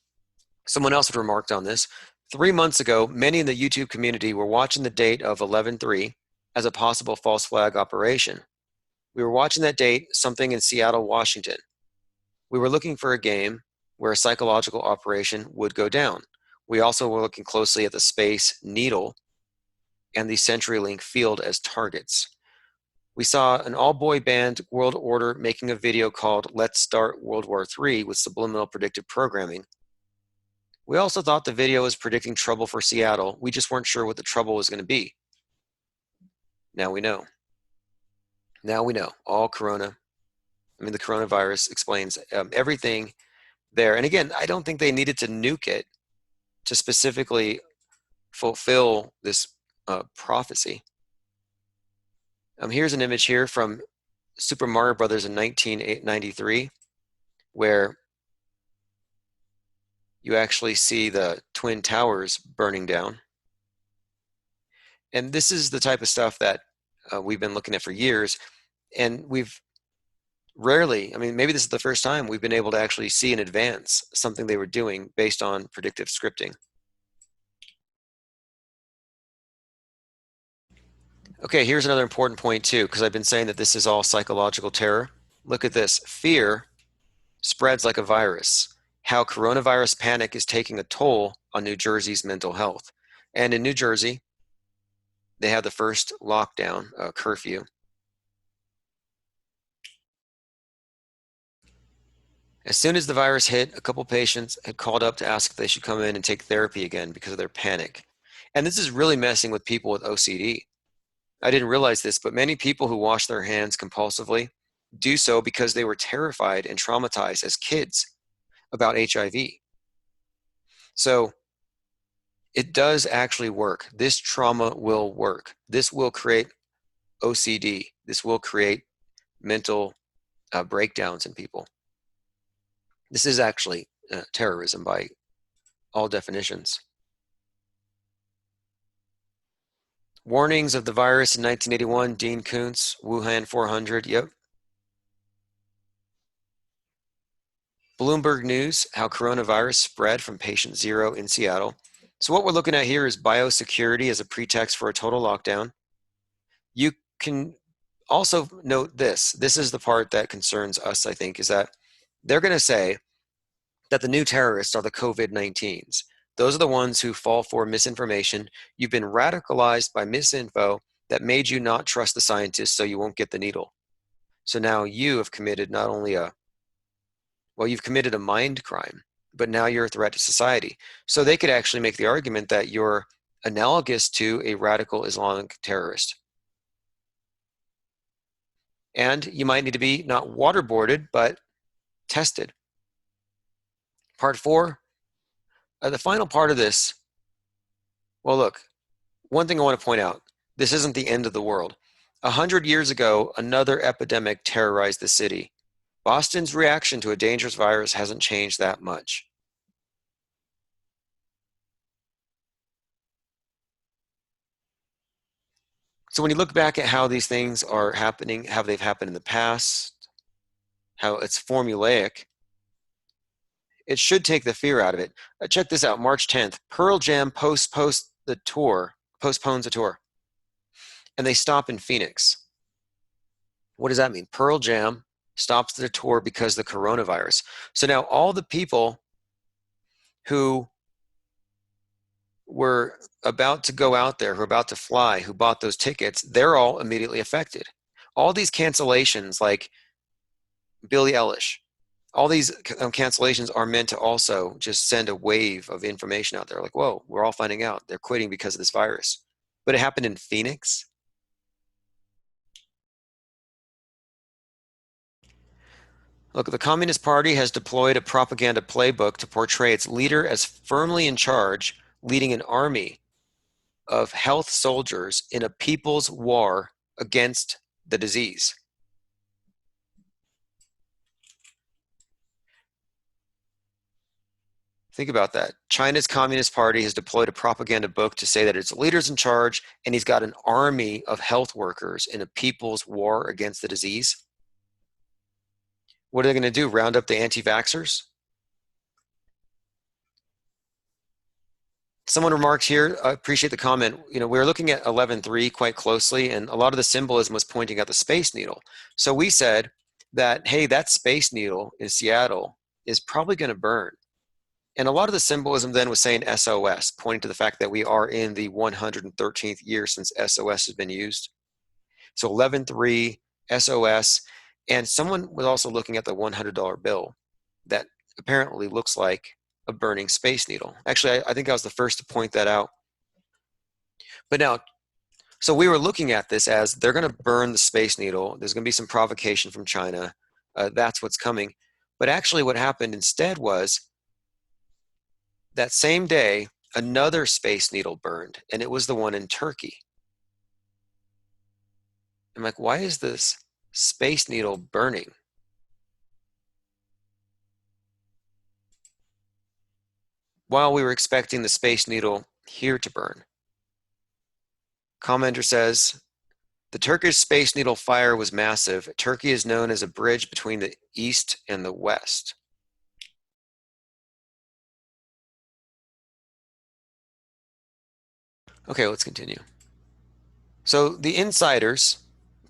Someone else had remarked on this. 3 months ago, many in the YouTube community were watching the date of 11/3 as a possible false flag operation. We were watching that date, something in Seattle, Washington. We were looking for a game where a psychological operation would go down. We also were looking closely at the Space Needle and the CenturyLink field as targets. We saw an all-boy band, World Order, making a video called Let's Start World War III with subliminal predictive programming. We also thought the video was predicting trouble for Seattle. We just weren't sure what the trouble was going to be. Now we know. Now we know. All the coronavirus explains everything there. And again, I don't think they needed to nuke it to specifically fulfill this prophecy. Here's an image here from Super Mario Brothers in 1993, where you actually see the Twin Towers burning down. And this is the type of stuff that we've been looking at for years, and we've rarely, maybe this is the first time we've been able to actually see in advance something they were doing based on predictive scripting. Okay, here's another important point too, because I've been saying that this is all psychological terror. Look at this. Fear spreads like a virus. How coronavirus panic is taking a toll on New Jersey's mental health. And in New Jersey, they had the first lockdown, curfew. As soon as the virus hit, a couple patients had called up to ask if they should come in and take therapy again because of their panic. And this is really messing with people with OCD. I didn't realize this, but many people who wash their hands compulsively do so because they were terrified and traumatized as kids about HIV. So it does actually work. This trauma will work. This will create OCD. This will create mental breakdowns in people. This is actually terrorism by all definitions. Warnings of the virus in 1981, Dean Koontz, Wuhan 400, yep. Bloomberg News, how coronavirus spread from patient 0 in Seattle. So what we're looking at here is biosecurity as a pretext for a total lockdown. You can also note this. This is the part that concerns us, I think, is that they're going to say that the new terrorists are the COVID-19s. Those are the ones who fall for misinformation. You've been radicalized by misinfo that made you not trust the scientists so you won't get the needle. So now you have committed not only you've committed a mind crime, but now you're a threat to society. So they could actually make the argument that you're analogous to a radical Islamic terrorist. And you might need to be not waterboarded, but tested. Part 4. The final part of this, well, look, one thing I want to point out, this isn't the end of the world. 100 years ago, another epidemic terrorized the city. Boston's reaction to a dangerous virus hasn't changed that much. So when you look back at how these things are happening, how they've happened in the past, how it's formulaic, it should take the fear out of it. Check this out, March 10th, Pearl Jam postpones the tour, and they stop in Phoenix. What does that mean? Pearl Jam stops the tour because of the coronavirus. So now all the people who were about to go out there, who were about to fly, who bought those tickets, they're all immediately affected. All these cancellations, like Billie Eilish, all these cancellations are meant to also just send a wave of information out there. Like, whoa, we're all finding out they're quitting because of this virus. But it happened in Phoenix. Look, the Communist Party has deployed a propaganda playbook to portray its leader as firmly in charge, leading an army of health soldiers in a people's war against the disease. Think about that. China's Communist Party has deployed a propaganda book to say that its leader's in charge and he's got an army of health workers in a people's war against the disease. What are they going to do? Round up the anti-vaxxers? Someone remarked here, I appreciate the comment, we were looking at 11.3 quite closely, and a lot of the symbolism was pointing at the Space Needle. So we said that, hey, that Space Needle in Seattle is probably going to burn. And a lot of the symbolism then was saying SOS, pointing to the fact that we are in the 113th year since SOS has been used. So 11.3, SOS, and someone was also looking at the $100 bill that apparently looks like a burning Space Needle. Actually, I think I was the first to point that out. But now, so we were looking at this as they're going to burn the Space Needle. There's going to be some provocation from China. That's what's coming. But actually what happened instead was that same day, another Space Needle burned, and it was the one in Turkey. I'm like, why is this Space Needle burning? While we were expecting the Space Needle here to burn. Commenter says, the Turkish Space Needle fire was massive. Turkey is known as a bridge between the East and the West. Okay, let's continue. So the insiders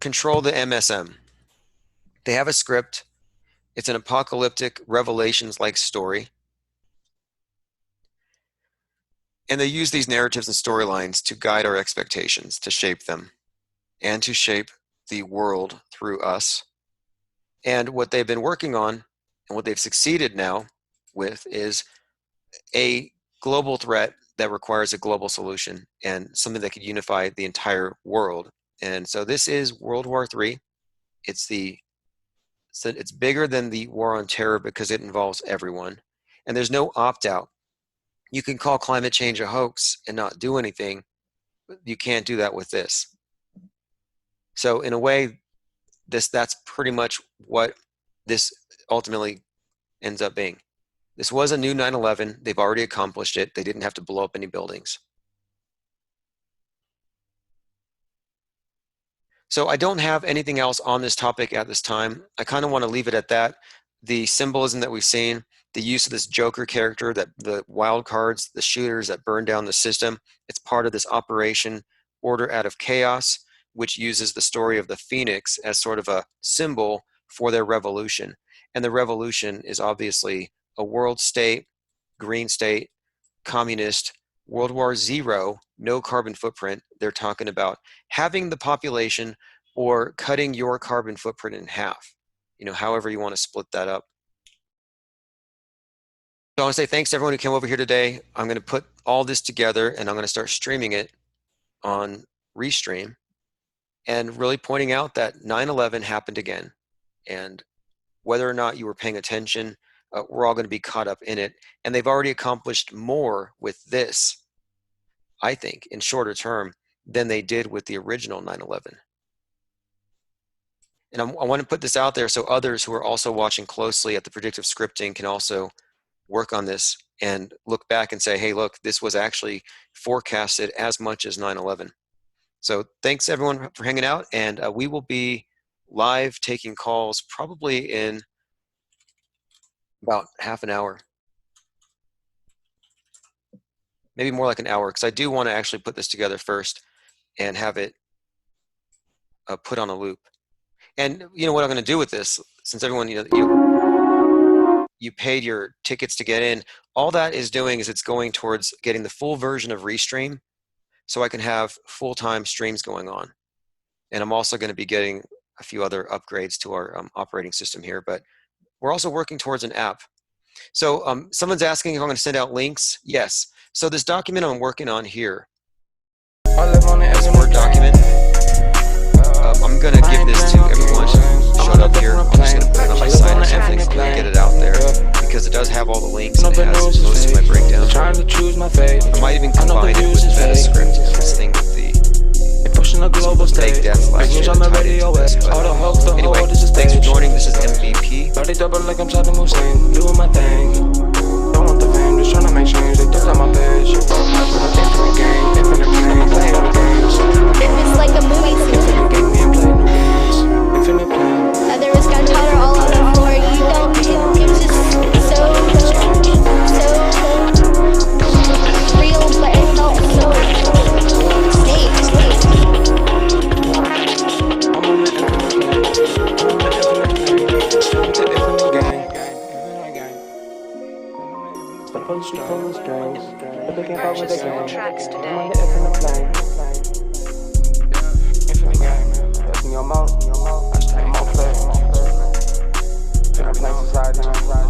control the MSM. They have a script. It's an apocalyptic Revelations-like story. And they use these narratives and storylines to guide our expectations, to shape them, and to shape the world through us. And what they've been working on, and what they've succeeded now with, is a global threat that requires a global solution and something that could unify the entire world. And so this is World War III. It's bigger than the War on Terror because it involves everyone. And there's no opt-out. You can call climate change a hoax and not do anything, but you can't do that with this. So in a way, that's pretty much what this ultimately ends up being. This was a new 9/11. They've already accomplished it. They didn't have to blow up any buildings. So I don't have anything else on this topic at this time. I kind of want to leave it at that. The symbolism that we've seen, the use of this Joker character, that the wild cards, the shooters that burn down the system, it's part of this Operation Order Out of Chaos, which uses the story of the Phoenix as sort of a symbol for their revolution. And the revolution is obviously a world state, green state, communist, World War Zero, no carbon footprint. They're talking about having the population or cutting your carbon footprint in half, however you want to split that up. So I want to say thanks to everyone who came over here today. I'm going to put all this together and I'm going to start streaming it on Restream and really pointing out that 9/11 happened again. And whether or not you were paying attention, we're all going to be caught up in it. And they've already accomplished more with this, I think, in shorter term than they did with the original 9/11. And I want to put this out there so others who are also watching closely at the predictive scripting can also work on this and look back and say, hey, look, this was actually forecasted as much as 9/11. So thanks everyone for hanging out, and we will be live taking calls probably in about half an hour. Maybe more like an hour, because I do want to actually put this together first and have it put on a loop. And what I'm going to do with this, since everyone, you paid your tickets to get in, all that is doing is it's going towards getting the full version of Restream so I can have full-time streams going on. And I'm also going to be getting a few other upgrades to our operating system here, but we're also working towards an app. So someone's asking if I'm going to send out links. Yes. So this document I'm working on here, it's a Word document. I'm going to give this to everyone who showed up here. I'm just going to put it on my site or something so I can get it out there, because it does have all the links and it has most of my breakdown. I might even combine it with Metascript, this thing with the fake death last year that tied into this. But anyway, thanks for joining. This is MVP. Doing my thing. Don't want the fame, just trying to make change. They took out my page. Infinite game, infinite play, I'm playing all the games. It's like a movie scene. Infinite game, me and play new games. Infinite play. There was gunpowder all on the floor. It was just so real, but to pull the strings. If they can't fuck with the game, tracks I'm today. on the F in the plane. F in the game, F in your mouth, I stay more play. Finna play society.